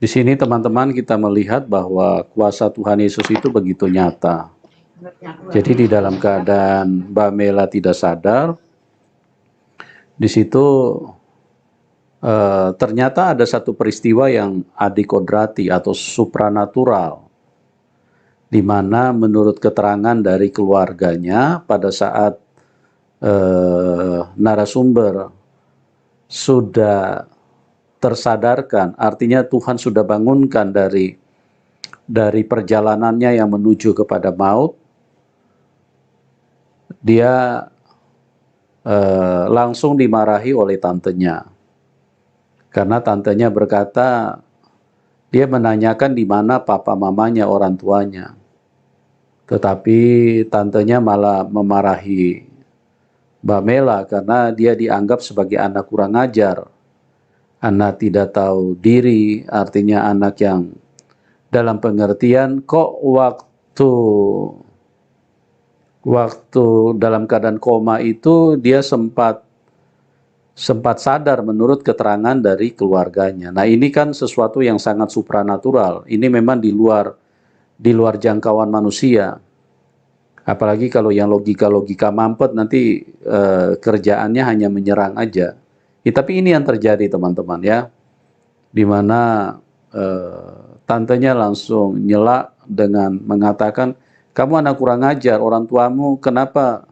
di sini teman-teman kita melihat bahwa kuasa Tuhan Yesus itu begitu nyata. Jadi di dalam keadaan Mbak Mela tidak sadar, di situ ternyata ada satu peristiwa yang adikodrati atau supranatural, di mana menurut keterangan dari keluarganya pada saat narasumber sudah tersadarkan, artinya Tuhan sudah bangunkan dari perjalanannya yang menuju kepada maut, dia langsung dimarahi oleh tantenya. Karena tantenya berkata, dia menanyakan di mana papa mamanya, orang tuanya. Tetapi tantenya malah memarahi Mbak Mela karena dia dianggap sebagai anak kurang ajar. Anak tidak tahu diri, artinya anak yang dalam pengertian kok waktu dalam keadaan koma itu dia sempat sadar menurut keterangan dari keluarganya. Nah, ini kan sesuatu yang sangat supranatural. Ini memang di luar jangkauan manusia. Apalagi kalau yang logika mampet nanti kerjaannya hanya menyerang aja. Ya, tapi ini yang terjadi teman-teman ya. Dimana tantenya langsung nyela dengan mengatakan, kamu anak kurang ajar, orang tuamu kenapa?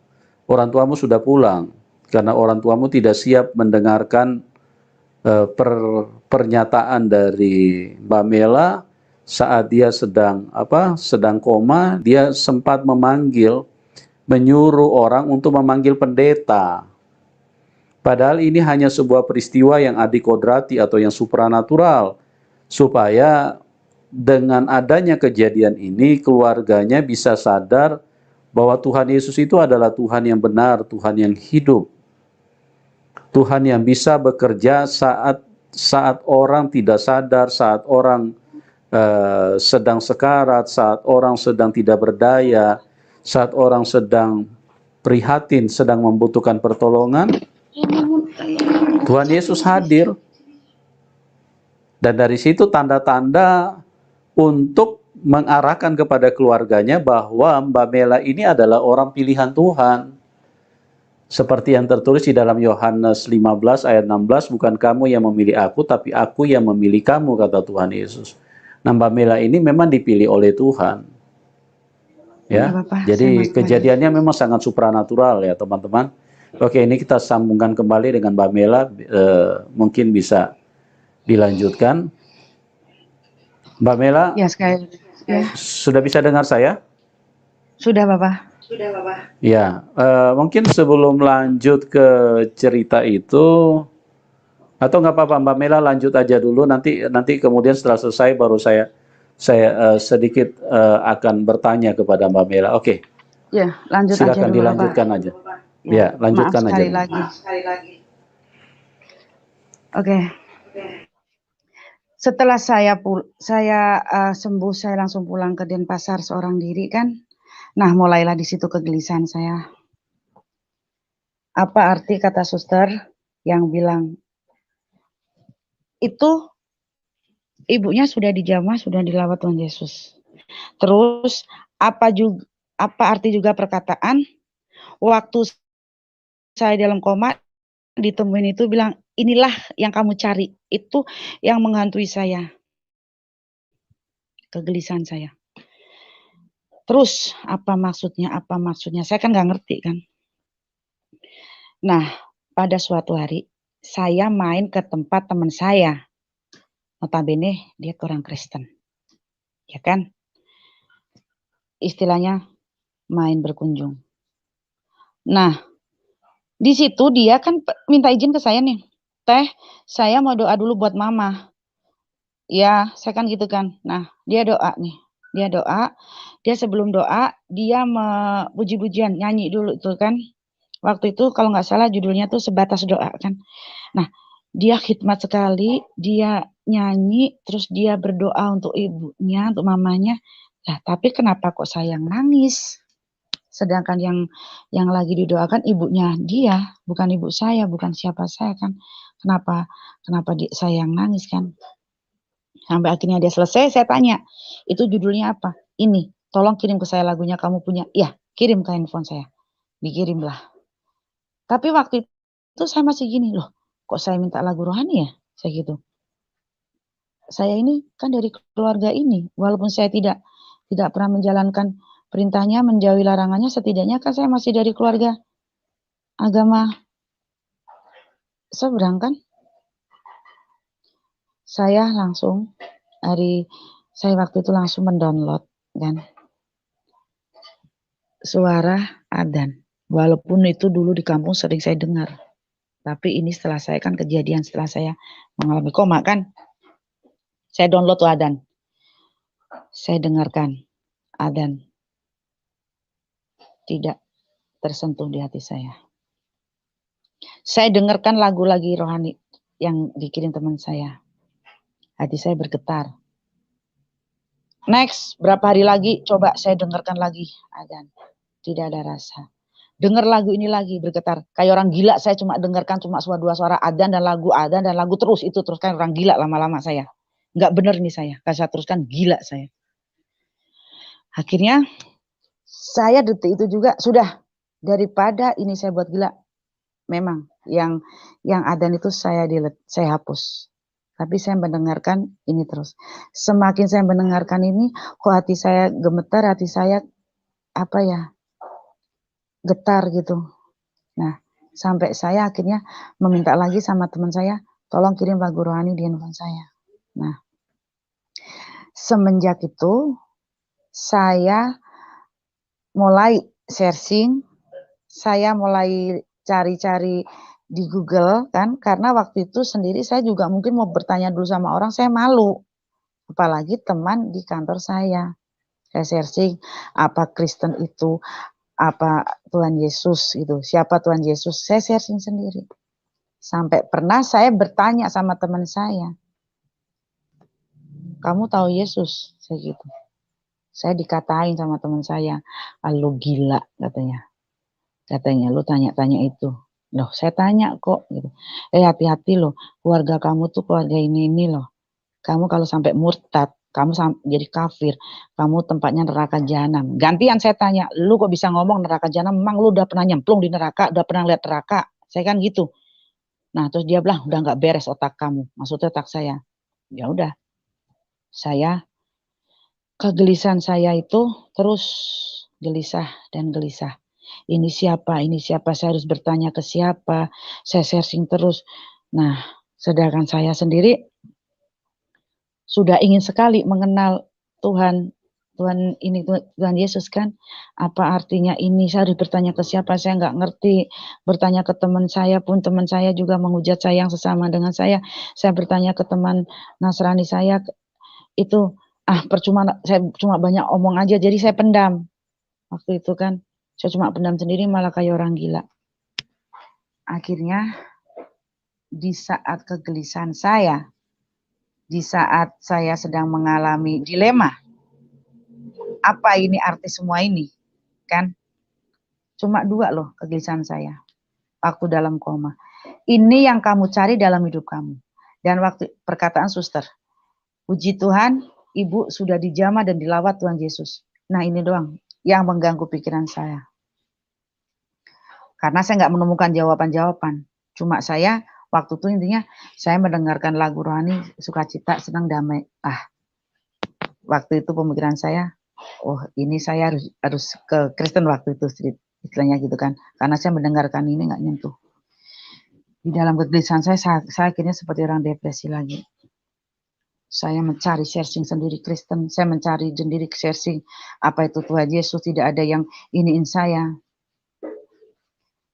Orang tuamu sudah pulang. Karena orang tuamu tidak siap mendengarkan pernyataan dari Mbak Mela saat dia sedang koma, dia sempat menyuruh orang untuk memanggil pendeta. Padahal ini hanya sebuah peristiwa yang adikodrati atau yang supranatural, supaya dengan adanya kejadian ini keluarganya bisa sadar bahwa Tuhan Yesus itu adalah Tuhan yang benar, Tuhan yang hidup. Tuhan yang bisa bekerja saat orang tidak sadar, saat orang sedang sekarat, saat orang sedang tidak berdaya, saat orang sedang prihatin, sedang membutuhkan pertolongan. Tuhan Yesus hadir. Dan dari situ tanda-tanda untuk mengarahkan kepada keluarganya bahwa Mbak Mela ini adalah orang pilihan Tuhan. Seperti yang tertulis di dalam Yohanes 15 ayat 16, bukan kamu yang memilih aku, tapi aku yang memilih kamu, kata Tuhan Yesus. Nah, Mbak Mela ini memang dipilih oleh Tuhan. Ya, Bapak, jadi kejadiannya memang sangat supranatural ya teman-teman. Oke, ini kita sambungkan kembali dengan Mbak Mela, mungkin bisa dilanjutkan. Mbak Mela, ya sekali. Ya, sudah bisa dengar saya? sudah Bapak. Ya, mungkin sebelum lanjut ke cerita itu, atau nggak apa-apa Mbak Mela lanjut aja dulu, nanti kemudian setelah selesai baru saya sedikit akan bertanya kepada Mbak Mela. Oke. Ya, lanjut aja Silakan dulu dilanjutkan Bapak. aja. Ya, Ya, maaf lanjutkan aja. sekali lagi. Oke. Setelah saya sembuh, saya langsung pulang ke Denpasar seorang diri kan. Nah, mulailah di situ kegelisahan saya. Apa arti kata suster yang bilang itu ibunya sudah dijamah, sudah dilawat Tuhan Yesus. Terus apa arti juga perkataan waktu saya dalam koma ditemuin itu bilang inilah yang kamu cari, itu yang menghantui saya, kegelisahan saya. Terus apa maksudnya? Saya kan nggak ngerti kan. Nah, pada suatu hari saya main ke tempat teman saya, notabene dia orang Kristen, ya kan? Istilahnya main berkunjung. Nah, di situ dia kan minta izin ke saya nih, Teh, saya mau doa dulu buat mama. Ya, saya kan gitu kan. Nah, dia doa nih. Dia sebelum doa, dia puji-pujian, nyanyi dulu itu kan. Waktu itu kalau nggak salah judulnya tuh Sebatas Doa kan. Nah, dia khidmat sekali, dia nyanyi, terus dia berdoa untuk ibunya, untuk mamanya. Nah, tapi kenapa kok saya yang nangis? Sedangkan yang lagi didoakan ibunya dia, bukan ibu saya, bukan siapa saya kan. Kenapa saya yang nangis kan? Sampai akhirnya dia selesai, saya tanya, itu judulnya apa? Ini, tolong kirim ke saya lagunya, kamu punya? Ya, kirim ke handphone saya. Dikirimlah. Tapi waktu itu saya masih gini, loh, kok saya minta lagu rohani ya? Saya gitu. Saya ini kan dari keluarga ini, walaupun saya tidak pernah menjalankan perintahnya, menjauhi larangannya, setidaknya kan saya masih dari keluarga agama seberang kan. Saya waktu itu langsung mendownload kan suara adzan. Walaupun itu dulu di kampung sering saya dengar. Tapi ini setelah saya kan kejadian setelah saya mengalami koma kan. Saya download tuh adzan. Saya dengarkan adzan. Tidak tersentuh di hati saya. Saya dengarkan lagu lagi rohani yang dikirim teman saya. Hati saya bergetar. Next, berapa hari lagi coba saya dengarkan lagi adzan. Tidak ada rasa. Dengar lagu ini lagi bergetar. Kayak orang gila saya cuma dengarkan cuma dua suara adzan dan lagu terus itu terus kan orang gila lama-lama saya. Enggak benar nih saya. Kalau saya teruskan gila saya. Akhirnya saya detik itu juga sudah daripada ini saya buat gila. Memang yang adzan itu saya hapus. Tapi saya mendengarkan ini terus. Semakin saya mendengarkan ini kok hati saya gemetar, hati saya getar gitu. Nah, sampai saya akhirnya meminta lagi sama teman saya, tolong kirim lagu rohani di handphone saya. Nah, semenjak itu saya mulai searching, saya mulai cari-cari di Google kan, karena waktu itu sendiri saya juga mungkin mau bertanya dulu sama orang, saya malu. Apalagi teman di kantor saya. Saya searching apa Kristen itu, apa Tuhan Yesus gitu. Siapa Tuhan Yesus? Saya searching sendiri. Sampai pernah saya bertanya sama teman saya, kamu tahu Yesus? Saya gitu. Saya dikatain sama teman saya, lu gila katanya. Katanya lu tanya-tanya itu. Loh, saya tanya kok gitu. Hati-hati loh, keluarga kamu tuh keluarga ini loh. Kamu kalau sampai murtad, kamu jadi kafir, kamu tempatnya neraka jahanam. Gantian saya tanya, lu kok bisa ngomong neraka jahanam? Memang lu udah pernah nyemplung di neraka, udah pernah lihat neraka? Saya kan gitu. Nah, terus dia bilang, udah nggak beres otak kamu. Maksudnya otak saya. Ya udah, saya kegelisahan saya itu terus gelisah dan gelisah. Ini siapa? Ini siapa? Saya harus bertanya ke siapa? Saya searching terus. Nah, sedangkan saya sendiri sudah ingin sekali mengenal Tuhan. Tuhan ini Tuhan Yesus kan, apa artinya ini? Saya harus bertanya ke siapa? Saya nggak ngerti. Bertanya ke teman saya pun, teman saya juga menghujat saya yang sesama dengan saya. Saya bertanya ke teman Nasrani saya, itu percuma, saya cuma banyak omong aja, jadi saya pendam. Waktu itu kan, saya cuma pendam sendiri, malah kayak orang gila. Akhirnya, di saat kegelisahan saya, di saat saya sedang mengalami dilema, apa ini arti semua ini? Kan? Cuma 2 loh kegelisahan saya. Waktu dalam koma. Ini yang kamu cari dalam hidup kamu. Dan waktu perkataan suster. Puji Tuhan, Ibu sudah dijamah dan dilawat Tuhan Yesus. Nah ini doang yang mengganggu pikiran saya. Karena saya nggak menemukan jawaban-jawaban. Cuma saya waktu itu intinya saya mendengarkan lagu rohani, sukacita, senang, damai. Waktu itu pemikiran saya, oh ini saya harus ke Kristen waktu itu istilahnya gitu kan. Karena saya mendengarkan ini nggak nyentuh. Di dalam kegelisahan saya akhirnya seperti orang depresi lagi. Saya mencari searching sendiri Kristen, saya mencari sendiri searching apa itu Tuhan Yesus, tidak ada yang iniin saya.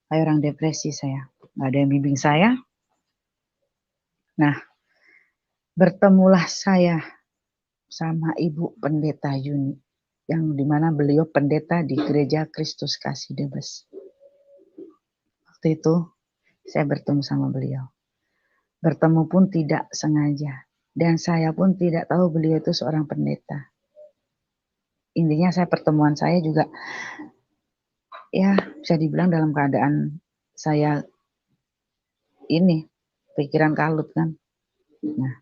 Kayak orang depresi saya, nggak ada yang bimbing saya. Nah, bertemulah saya sama Ibu Pendeta Yuni, yang dimana beliau pendeta di Gereja Kristus Kasih Debes. Waktu itu saya bertemu sama beliau. Bertemu pun tidak sengaja. Dan saya pun tidak tahu beliau itu seorang pendeta. Intinya pertemuan saya juga, ya bisa dibilang dalam keadaan saya ini, pikiran kalut kan. Nah,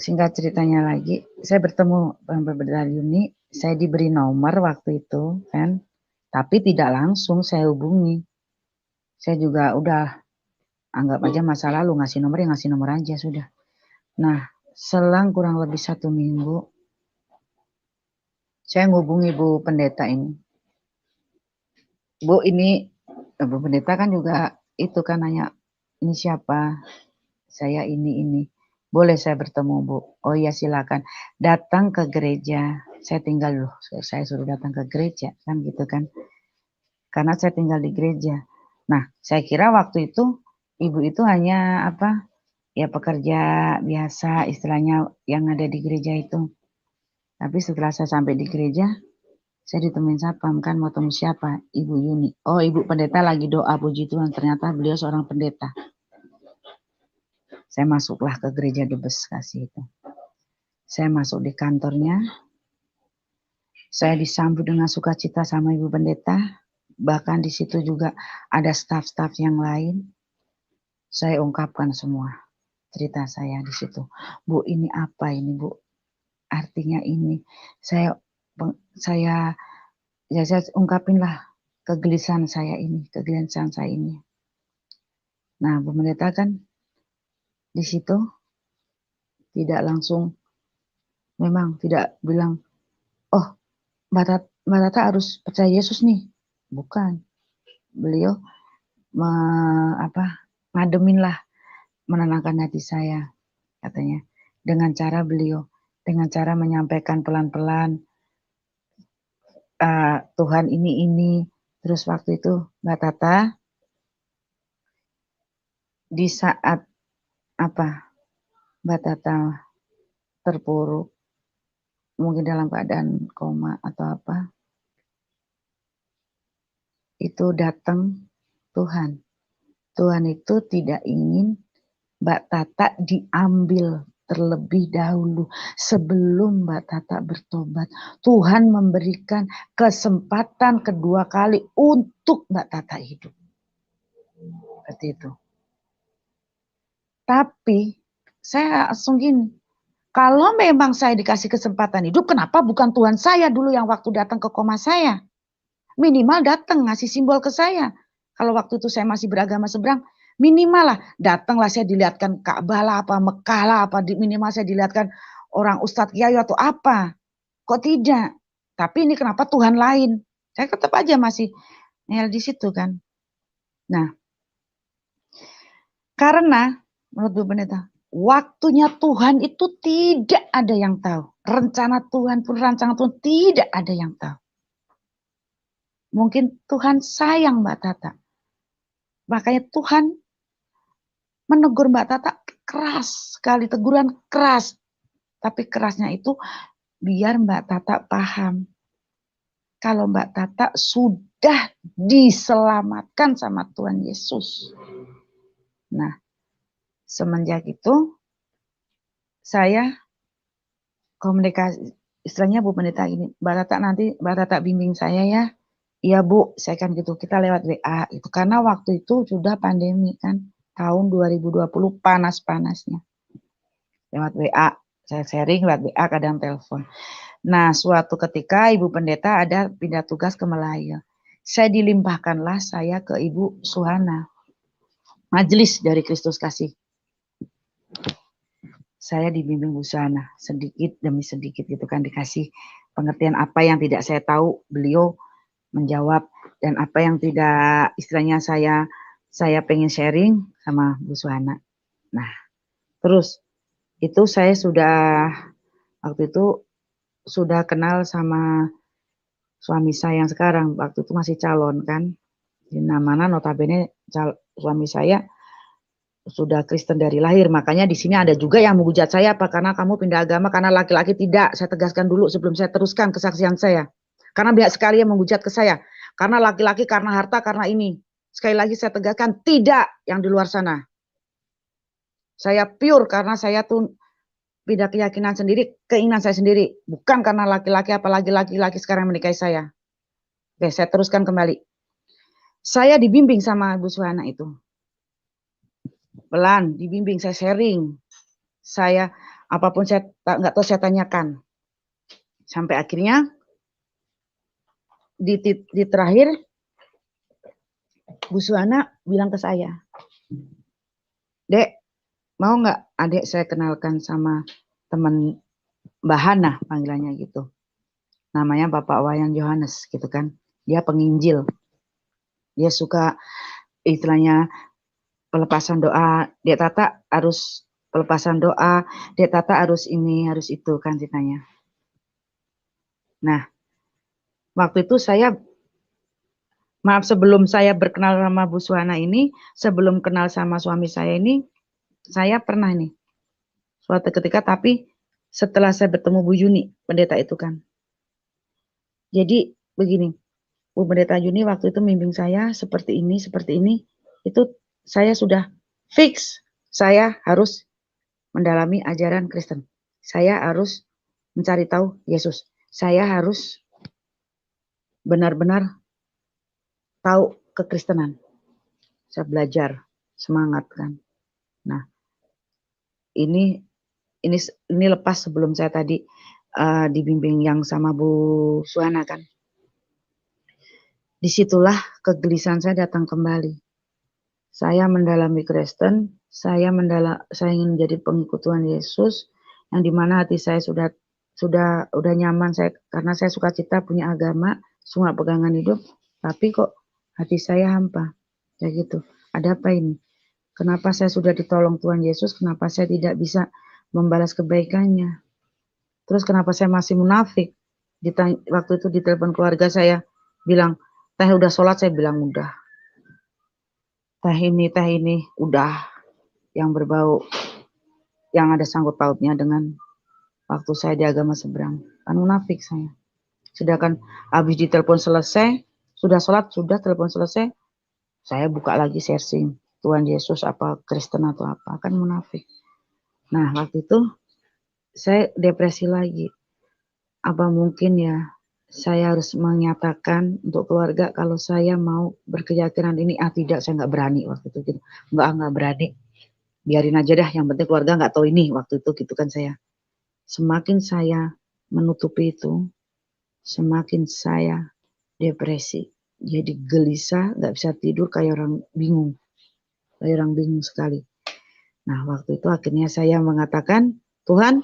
singkat ceritanya lagi, saya bertemu dengan Pendeta Yuni, saya diberi nomor waktu itu kan, tapi tidak langsung saya hubungi. Saya juga udah anggap aja masa lalu, ngasih nomor aja sudah. Nah, selang kurang lebih 1 minggu, saya ngubungi Bu Pendeta ini. Bu, ini Bu Pendeta kan juga itu kan nanya, ini siapa? Saya ini. Boleh saya bertemu Bu? Oh iya silakan. Datang ke gereja. Saya tinggal loh. Saya suruh datang ke gereja kan gitu kan. Karena saya tinggal di gereja. Nah, saya kira waktu itu ibu itu hanya ya pekerja biasa istilahnya yang ada di gereja itu. Tapi setelah saya sampai di gereja, saya ditemuin satpam kan, mau temu siapa? Ibu Yuni. Oh, Ibu Pendeta lagi doa, puji Tuhan. Ternyata beliau seorang pendeta. Saya masuklah ke gereja Debes Kasih itu. Saya masuk di kantornya. Saya disambut dengan sukacita sama Ibu Pendeta. Bahkan di situ juga ada staf-staf yang lain. Saya ungkapkan semua cerita saya di situ. Bu, ini apa ini, Bu? Artinya ini. Saya ungkapin lah kegelisahan saya ini. Nah, Bu Pendeta kan di situ tidak langsung, memang tidak bilang, oh Mbak Tata harus percaya Yesus nih. Bukan. Beliau ngademin lah, menenangkan hati saya, katanya. Dengan cara menyampaikan pelan-pelan, Tuhan ini. Terus waktu itu Mbak Tata, di saat Mbak Tata terpuruk, mungkin dalam keadaan koma atau itu datang Tuhan. Tuhan itu tidak ingin Mbak Tata diambil terlebih dahulu sebelum Mbak Tata bertobat. Tuhan memberikan kesempatan kedua kali untuk Mbak Tata hidup. Seperti itu. Tapi saya langsung gini, Kalau memang saya dikasih kesempatan hidup, kenapa bukan Tuhan saya dulu yang waktu datang ke koma saya? Minimal datang ngasih simbol ke saya. Kalau waktu itu saya masih beragama seberang, minimal lah datanglah saya dilihatkan Ka'bah lah, apa Mekah lah, apa minimal saya dilihatkan orang Ustadz Kiai atau apa. Kok tidak? Tapi ini kenapa Tuhan lain? Saya tetap aja masih ngel di situ kan. Nah, karena menurut Bu Pendeta, waktunya Tuhan itu tidak ada yang tahu. Rencana Tuhan pun, rancangan Tuhan tidak ada yang tahu. Mungkin Tuhan sayang Mbak Tata. Makanya Tuhan menegur Mbak Tata keras sekali, teguran keras. Tapi kerasnya itu biar Mbak Tata paham. Kalau Mbak Tata sudah diselamatkan sama Tuhan Yesus. Nah, semenjak itu saya komunikasi, istilahnya Bu Pendeta ini, Mbak Tata nanti Mbak Tata bimbing saya ya. Iya Bu, saya kan gitu, kita lewat WA itu. Karena waktu itu sudah pandemi kan, tahun 2020 panas-panasnya. Lewat WA, saya sharing lewat WA, kadang telepon. Nah, suatu ketika Ibu Pendeta ada pindah tugas ke Melaya. Saya dilimpahkanlah saya ke Ibu Suhana, majelis dari Kristus Kasih. Saya dibimbing Bu Suhana, sedikit demi sedikit gitu kan, dikasih pengertian apa yang tidak saya tahu, beliau menjawab, dan apa yang tidak, istilahnya saya pengen sharing sama Bu Suhana. Nah, terus itu saya sudah waktu itu sudah kenal sama suami saya yang sekarang, waktu itu masih calon kan, di mana notabene suami saya sudah Kristen dari lahir. Makanya di sini ada juga yang menghujat saya, apa karena kamu pindah agama karena laki-laki. Tidak, saya tegaskan dulu sebelum saya teruskan kesaksian saya. Karena banyak sekali yang menghujat ke saya. Karena laki-laki, karena harta, karena ini. Sekali lagi saya tegaskan, tidak yang di luar sana. Saya pure karena saya tuh pindah keyakinan sendiri, keinginan saya sendiri. Bukan karena laki-laki, apalagi laki-laki sekarang menikahi saya. Oke, saya teruskan kembali. Saya dibimbing sama Bu Suhana itu. Pelan, dibimbing, saya sharing. Saya, apapun saya nggak tahu, saya tanyakan. Sampai akhirnya, di terakhir, Bu Suhana bilang ke saya, Dek, mau nggak adik saya kenalkan sama teman Mbah Hana, panggilannya gitu. Namanya Bapak Wayang Yohanes gitu kan. Dia penginjil. Dia suka istilahnya pelepasan doa. Dek Tata harus pelepasan doa. Dek Tata harus ini, harus itu kan ceritanya. Nah, waktu itu saya, maaf sebelum saya berkenal sama Bu Suhana ini, sebelum kenal sama suami saya ini, saya pernah nih, suatu ketika, tapi setelah saya bertemu Bu Yuni, pendeta itu kan. Jadi begini, Bu Pendeta Yuni waktu itu membimbing saya seperti ini, itu saya sudah fix, saya harus mendalami ajaran Kristen. Saya harus mencari tahu Yesus. Saya harus benar-benar tahu kekristenan. Saya belajar, semangat kan. Nah, ini lepas sebelum saya tadi dibimbing yang sama Bu Suhana kan. Disitulah kegelisahan saya datang kembali. Saya mendalami Kristen, saya ingin menjadi pengikut Tuhan Yesus, yang dimana hati saya sudah nyaman, karena saya suka cita punya agama, semua pegangan hidup, tapi kok hati saya hampa, kayak gitu. Ada apa ini? Kenapa saya sudah ditolong Tuhan Yesus, kenapa saya tidak bisa membalas kebaikannya? Terus kenapa saya masih munafik? Waktu itu di telepon keluarga saya bilang, teh udah sholat, saya bilang udah. Teh ini udah, yang berbau, yang ada sangkut pautnya dengan waktu saya di agama seberang. Kan munafik saya. Sedangkan habis ditelepon selesai, sudah sholat, sudah telepon selesai, saya buka lagi searching Tuhan Yesus apa Kristen atau apa, kan munafik. Nah waktu itu saya depresi lagi. Apa mungkin ya saya harus menyatakan untuk keluarga kalau saya mau berkeyakinan ini? Tidak, saya nggak berani waktu itu gitu. Nggak berani. Biarin aja dah, yang penting keluarga nggak tahu ini waktu itu gitu kan saya. Semakin saya menutupi itu, semakin saya depresi. Jadi gelisah, nggak bisa tidur, kayak orang bingung. Kayak orang bingung sekali. Nah, waktu itu akhirnya saya mengatakan, Tuhan,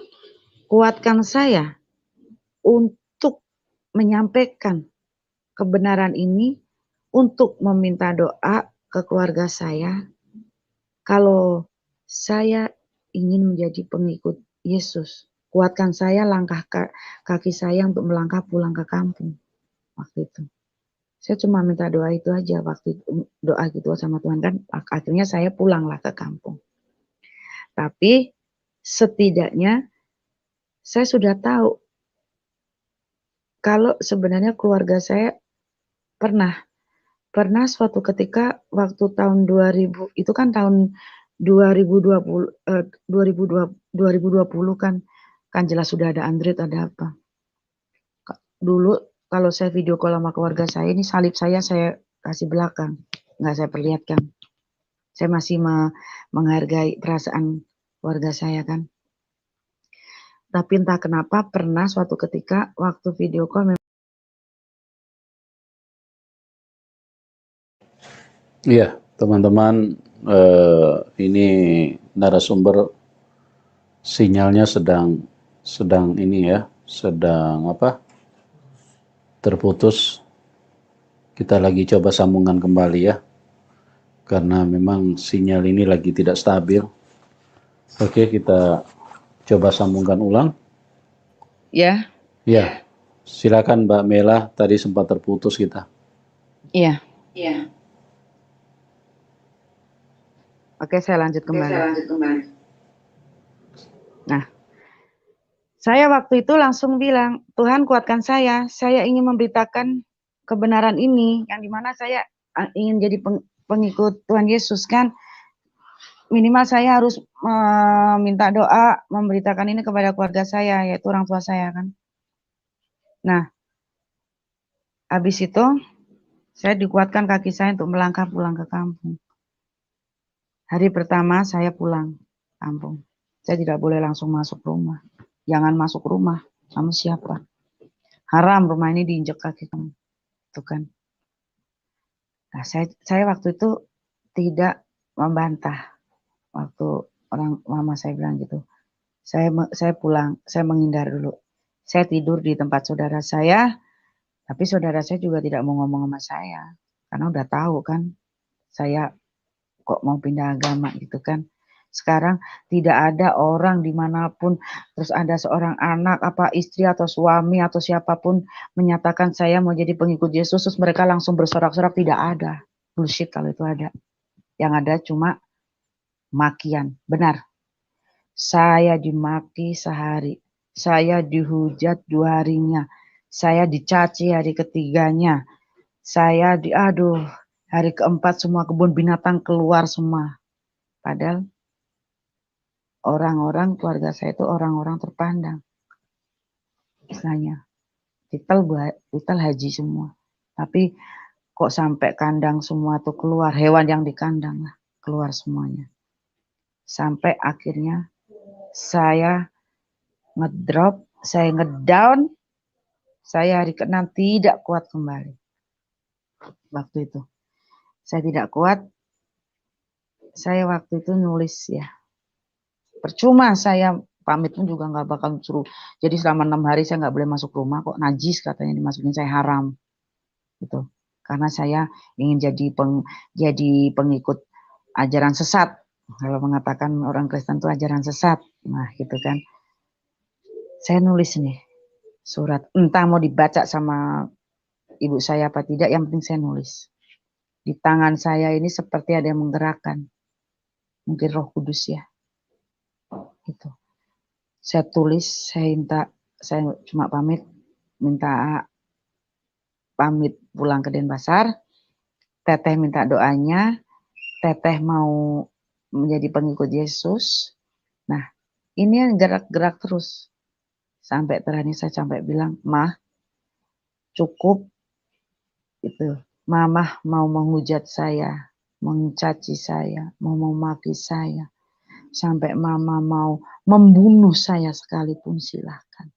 kuatkan saya untuk menyampaikan kebenaran ini, untuk meminta doa ke keluarga saya. Kalau saya ingin menjadi pengikut Yesus, kuatkan saya langkah kaki saya untuk melangkah pulang ke kampung. Waktu itu saya cuma minta doa itu aja, waktu doa gitu sama Tuhan, kan akhirnya saya pulanglah ke kampung. Tapi setidaknya saya sudah tahu kalau sebenarnya keluarga saya pernah suatu ketika waktu tahun 2000, itu kan tahun 2020, 2020 kan jelas sudah ada Android, ada apa. Dulu kalau saya video call sama keluarga saya, ini salib saya kasih belakang, nggak saya perlihatkan. Saya masih menghargai perasaan keluarga saya kan. Tapi entah kenapa pernah suatu ketika waktu video call. Iya, teman-teman, ini narasumber sinyalnya sedang ini ya, sedang apa? Terputus. Kita lagi coba sambungan kembali ya, karena memang sinyal ini lagi tidak stabil. Oke, kita coba sambungkan ulang. Ya. Ya, silakan Mbak Mela, tadi sempat terputus kita. Iya. Iya. Oke, saya lanjut kembali. Nah, saya waktu itu langsung bilang, Tuhan kuatkan saya ingin memberitakan kebenaran ini, yang dimana saya ingin jadi pengikut Tuhan Yesus kan. Minimal saya harus minta doa, memberitakan ini kepada keluarga saya, yaitu orang tua saya kan. Nah, habis itu saya dikuatkan kaki saya untuk melangkah pulang ke kampung. Hari pertama saya pulang kampung. Saya tidak boleh langsung masuk rumah. Jangan masuk rumah. Kamu siapa? Haram rumah ini diinjak kaki kamu. Itu kan. Nah, saya waktu itu tidak membantah. Waktu orang mama saya bilang gitu. Saya pulang, saya menghindar dulu. Saya tidur di tempat saudara saya, tapi saudara saya juga tidak mau ngomong sama saya. Karena udah tahu kan, saya kok mau pindah agama gitu kan. Sekarang tidak ada orang dimanapun, terus ada seorang anak, apa istri atau suami atau siapapun menyatakan saya mau jadi pengikut Yesus, terus mereka langsung bersorak-sorak, tidak ada. Bullshit kalau itu ada. Yang ada cuma makian. Benar. Saya dimaki sehari. Saya dihujat 2 harinya. Saya dicaci hari ketiganya. Saya hari keempat semua kebun binatang keluar semua. Padahal orang-orang keluarga saya itu orang-orang terpandang. Istilahnya. Titel haji semua. Tapi kok sampai kandang semua tuh keluar. Hewan yang di kandang lah. Keluar semuanya. Sampai akhirnya saya ngedrop, saya ngedown, saya hari ke-6 tidak kuat kembali. Waktu itu. Saya tidak kuat, saya waktu itu nulis ya. Percuma saya pamit pun juga nggak bakal suruh. Jadi selama 6 hari saya nggak boleh masuk rumah, kok najis katanya dimasukin, saya haram. Gitu. Karena saya ingin jadi pengikut ajaran sesat. Kalau mengatakan orang Kristen itu ajaran sesat. Nah gitu kan. Saya nulis nih surat, entah mau dibaca sama ibu saya apa tidak, yang penting saya nulis. Di tangan saya ini seperti ada yang menggerakkan. Mungkin Roh Kudus ya. Gitu. Saya tulis, saya cuma minta pamit pulang ke Denpasar. Teteh minta doanya, Teteh mau menjadi pengikut Yesus. Nah, ini yang gerak-gerak terus. Sampai terakhir saya sampai bilang, Mah, cukup itu. Mama mau menghujat saya, mencaci saya, mau memaki saya. Sampai mama mau membunuh saya sekalipun silahkan.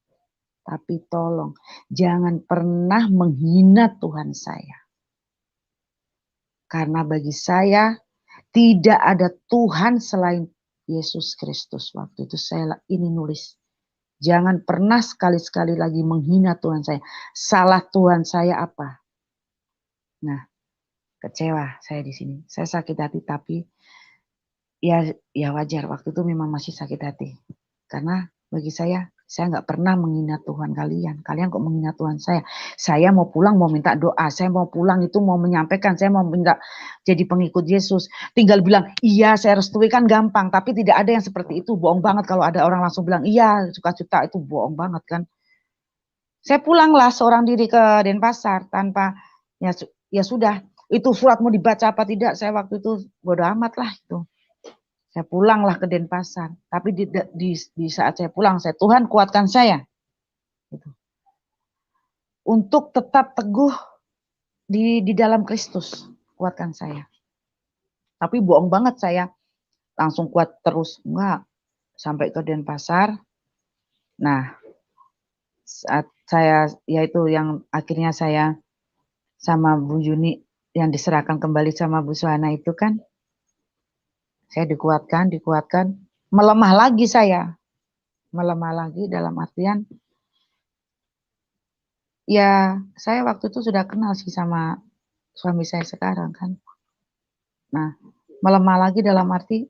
Tapi tolong jangan pernah menghina Tuhan saya. Karena bagi saya tidak ada Tuhan selain Yesus Kristus. Waktu itu saya ini nulis. Jangan pernah sekali-sekali lagi menghina Tuhan saya. Salah Tuhan saya apa? Nah, kecewa saya di sini. Saya sakit hati tapi ya wajar. Waktu itu memang masih sakit hati. Karena bagi saya nggak pernah menghina Tuhan kalian. Kalian kok menghina Tuhan saya? Saya mau pulang, mau minta doa. Saya mau pulang itu mau menyampaikan. Saya mau minta jadi pengikut Yesus. Tinggal bilang, iya saya restui kan gampang. Tapi tidak ada yang seperti itu. Bohong banget kalau ada orang langsung bilang, iya suka-suka itu bohong banget kan. Saya pulanglah seorang diri ke Denpasar tanpa, ya sudah. Itu surat mau dibaca apa tidak, saya waktu itu bodo amat lah itu. Saya pulanglah ke Denpasar. Tapi di saat saya pulang, Tuhan kuatkan saya. Gitu. Untuk tetap teguh di dalam Kristus. Kuatkan saya. Tapi bohong banget saya. Langsung kuat terus. Enggak. Sampai ke Denpasar. Nah. Saat saya, yaitu yang akhirnya saya sama Bu Yuni yang diserahkan kembali sama Bu Suhana itu kan. Saya dikuatkan. Melemah lagi saya. Melemah lagi dalam artian, ya saya waktu itu sudah kenal sih sama suami saya sekarang kan. Nah, melemah lagi dalam arti,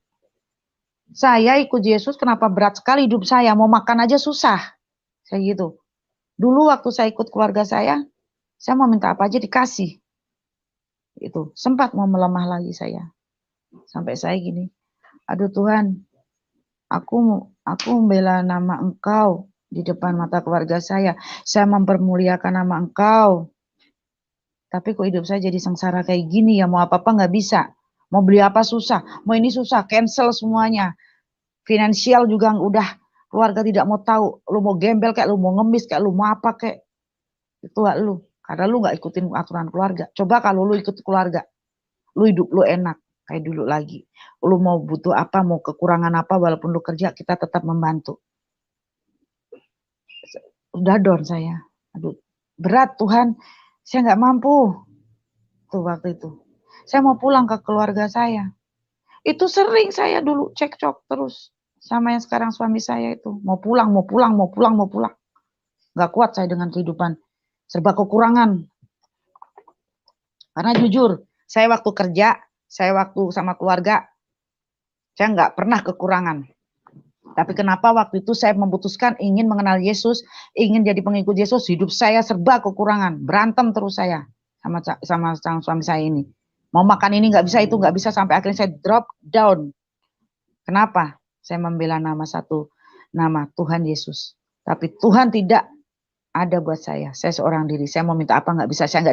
saya ikut Yesus kenapa berat sekali hidup saya, mau makan aja susah. Saya gitu. Dulu waktu saya ikut keluarga saya mau minta apa aja dikasih. Itu sempat mau melemah lagi saya. Sampai saya gini, aduh Tuhan, aku membela nama Engkau di depan mata keluarga saya mempermuliakan nama Engkau. Tapi kok hidup saya jadi sengsara kayak gini ya, mau apa-apa nggak bisa. Mau beli apa susah, mau ini susah, cancel semuanya. Finansial juga udah, keluarga tidak mau tahu. Lu mau gembel kayak, lu mau ngemis kayak, lu mau apa kayak. Itu gak lu, karena lu nggak ikutin aturan keluarga. Coba kalau lu ikut keluarga, lu hidup lu enak kayak dulu lagi. Lu mau butuh apa, mau kekurangan apa, walaupun lu kerja, kita tetap membantu. Udah down saya. Aduh, berat Tuhan, saya nggak mampu. Tuh waktu itu. Saya mau pulang ke keluarga saya. Itu sering saya dulu cekcok terus sama yang sekarang suami saya itu. Mau pulang. Nggak kuat saya dengan kehidupan. Serba kekurangan. Karena jujur, saya waktu kerja, saya waktu sama keluarga, saya nggak pernah kekurangan. Tapi kenapa waktu itu saya memutuskan ingin mengenal Yesus, ingin jadi pengikut Yesus, hidup saya serba kekurangan. Berantem terus saya sama suami saya ini. Mau makan ini nggak bisa, itu nggak bisa, sampai akhirnya saya drop down. Kenapa? Saya membela nama Tuhan Yesus. Tapi Tuhan tidak ada buat saya. Saya seorang diri. Saya mau minta apa nggak bisa. Saya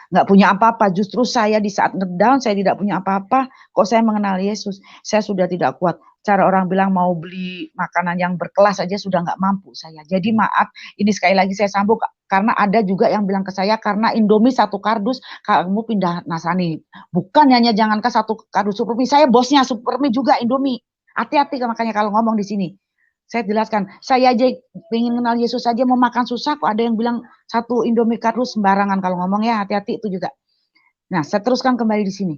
nggak punya apa-apa. Justru saya di saat ngedown, saya tidak punya apa-apa. Kok saya mengenal Yesus? Saya sudah tidak kuat. Cara orang bilang mau beli makanan yang berkelas saja sudah nggak mampu saya. Jadi maaf, ini sekali lagi saya sambung karena ada juga yang bilang ke saya, karena Indomie 1 kardus kamu pindah Nasrani. Bukan hanya jangankan 1 kardus Supermi, saya bosnya Supermi juga Indomie. Hati-hati makanya kalau ngomong di sini. Saya jelaskan, saya aja ingin kenal Yesus saja mau makan susah, kok ada yang bilang 1 Indomie kardus sembarangan kalau ngomong, ya hati-hati itu juga. Nah, saya teruskan kembali di sini.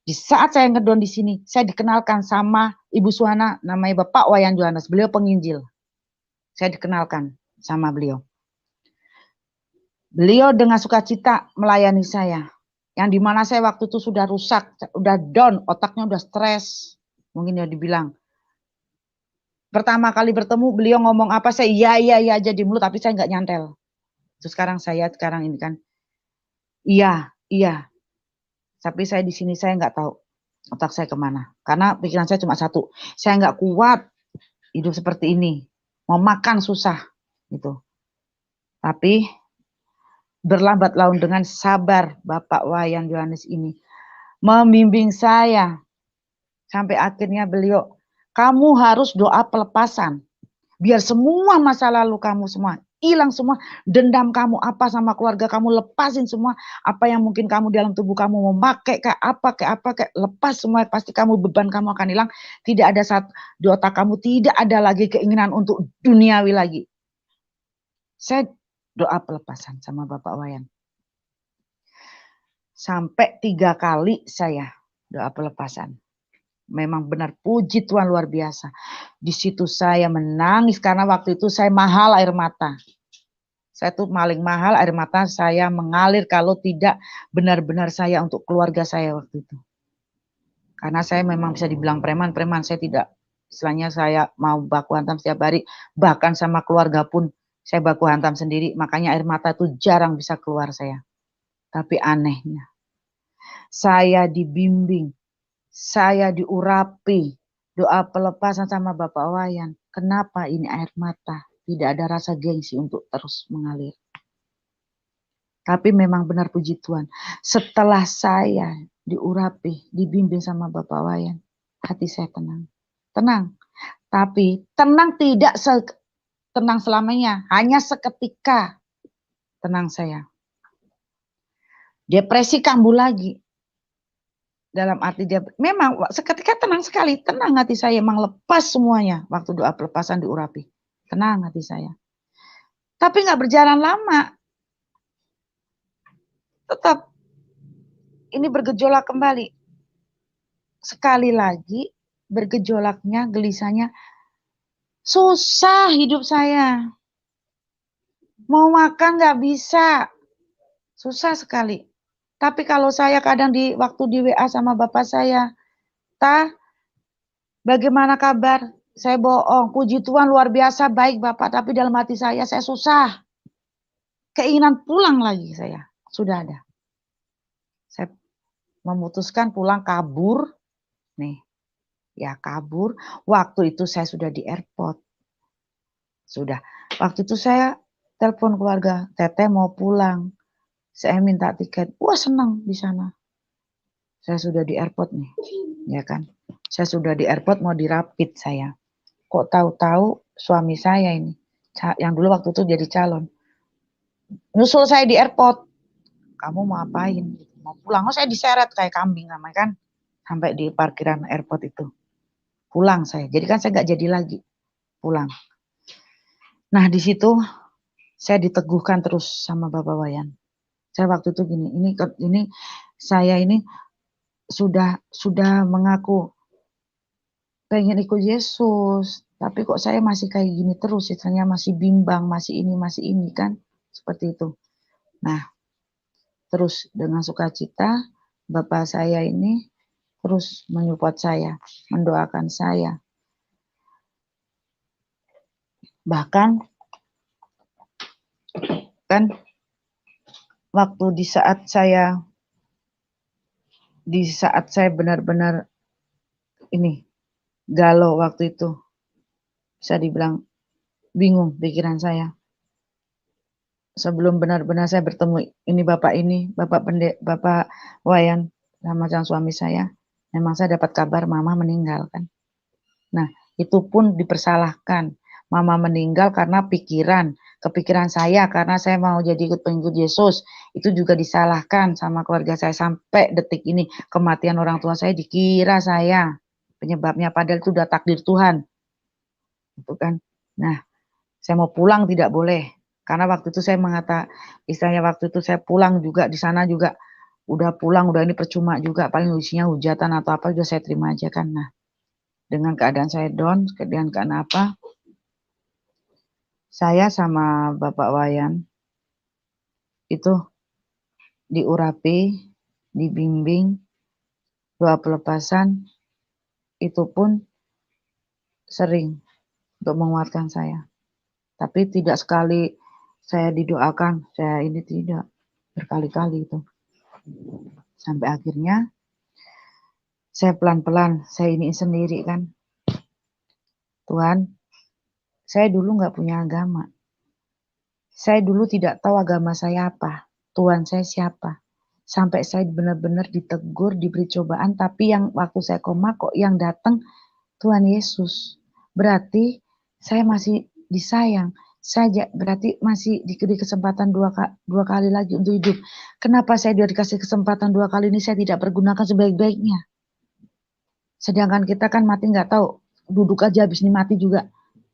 Di saat saya ngedon di sini, saya dikenalkan sama Ibu Suhana, namanya Bapak Wayan Johannes. Beliau penginjil. Saya dikenalkan sama beliau. Beliau dengan sukacita melayani saya. Yang dimana saya waktu itu sudah rusak, udah down, otaknya udah stres. Mungkin dia dibilang. Pertama kali bertemu, beliau ngomong apa, saya iya aja di mulut, tapi saya nggak nyantel. Terus sekarang ini kan, iya. Tapi saya di sini saya nggak tahu otak saya kemana. Karena pikiran saya cuma satu. Saya nggak kuat hidup seperti ini. Mau makan susah. Gitu. Tapi berlambat laun dengan sabar Bapak Wayan Johannes ini. Membimbing saya. Sampai akhirnya beliau, kamu harus doa pelepasan. Biar semua masa lalu kamu semua hilang semua dendam kamu apa sama keluarga kamu, lepasin semua apa yang mungkin kamu dalam tubuh kamu mau pakai kayak apa kayak lepas semua, pasti kamu beban kamu akan hilang. Tidak ada saat di otak kamu tidak ada lagi keinginan untuk duniawi lagi. Saya doa pelepasan sama Bapak Wayan. Sampai 3 kali saya doa pelepasan. Memang benar puji Tuhan luar biasa. Di situ saya menangis karena waktu itu saya mahal air mata. Saya tuh paling mahal air mata saya mengalir kalau tidak benar-benar saya untuk keluarga saya waktu itu. Karena saya memang bisa dibilang preman, saya tidak, istilahnya saya mau baku hantam setiap hari, bahkan sama keluarga pun saya baku hantam sendiri, makanya air mata itu jarang bisa keluar saya. Tapi anehnya, saya dibimbing, saya diurapi, doa pelepasan sama Bapak Wayan. Kenapa ini air mata? Tidak ada rasa gengsi untuk terus mengalir. Tapi memang benar puji Tuhan. Setelah saya diurapi, dibimbing sama Bapak Wayan, hati saya tenang. Tenang. Tapi tenang tidak tenang selamanya. Hanya seketika tenang saya. Depresi kambuh lagi. Dalam arti dia memang seketika tenang sekali, tenang hati saya, emang lepas semuanya waktu doa pelepasan diurapi, tenang hati saya. Tapi nggak berjalan lama, tetap ini bergejolak kembali. Sekali lagi bergejolaknya, gelisahnya, susah hidup saya, mau makan nggak bisa, susah sekali. Tapi kalau saya kadang waktu di WA sama bapak saya, "Tah, bagaimana kabar?" Saya bohong, puji Tuhan luar biasa baik Bapak, tapi dalam hati saya susah. Keinginan pulang lagi saya, sudah ada. Saya memutuskan pulang kabur, nih, ya kabur. Waktu itu saya sudah di airport. Sudah, waktu itu saya telepon keluarga, Teteh mau pulang. Saya minta tiket, wah senang di sana. Saya sudah di airport nih, ya kan. Saya sudah di airport mau dirapit saya. Kok tahu-tahu suami saya ini, yang dulu waktu itu jadi calon, nyusul saya di airport. Kamu mau apain? Mau pulang? Oh, saya diseret kayak kambing namanya kan. Sampai di parkiran airport itu. Pulang saya. Jadi kan saya nggak jadi lagi pulang. Nah di situ saya diteguhkan terus sama Bapak Wayan. Saya waktu itu gini, ini saya ini sudah mengaku pengen ikut Yesus, tapi kok saya masih kayak gini terus, istilahnya masih bimbang, masih ini kan, seperti itu. Nah, terus dengan sukacita Bapak saya ini terus menyupport saya, mendoakan saya. Bahkan kan waktu di saat saya benar-benar ini galau waktu itu, bisa dibilang bingung pikiran saya. Sebelum benar-benar saya bertemu Bapak Wayan sama sang suami saya, memang saya dapat kabar mama meninggal kan. Nah, itu pun dipersalahkan. Mama meninggal karena kepikiran saya karena saya mau jadi ikut pengikut Yesus. Itu juga disalahkan sama keluarga saya sampai detik ini. Kematian orang tua saya dikira saya penyebabnya, padahal itu udah takdir Tuhan. Itu kan. Nah, saya mau pulang tidak boleh. Karena waktu itu saya istilahnya waktu itu saya pulang juga di sana juga udah pulang, udah ini percuma juga, paling isinya hujatan atau apa juga saya terima aja kan. Nah, dengan keadaan saya down, karena apa? Saya sama Bapak Wayan itu diurapi, dibimbing, doa pelepasan, itu pun sering untuk menguatkan saya. Tapi tidak sekali saya didoakan, saya ini tidak, berkali-kali itu. Sampai akhirnya saya pelan-pelan, saya ini sendiri kan. Tuhan, saya dulu nggak punya agama. Saya dulu tidak tahu agama saya apa, Tuhan saya siapa. Sampai saya benar-benar ditegur, diberi cobaan, tapi yang waktu saya koma kok yang datang Tuhan Yesus. Berarti saya masih disayang. saja, berarti masih diberi kesempatan dua kali lagi untuk hidup. Kenapa saya dikasih kesempatan 2 kali ini saya tidak pergunakan sebaik-baiknya? Sedangkan kita kan mati nggak tahu, duduk aja habis ini mati juga.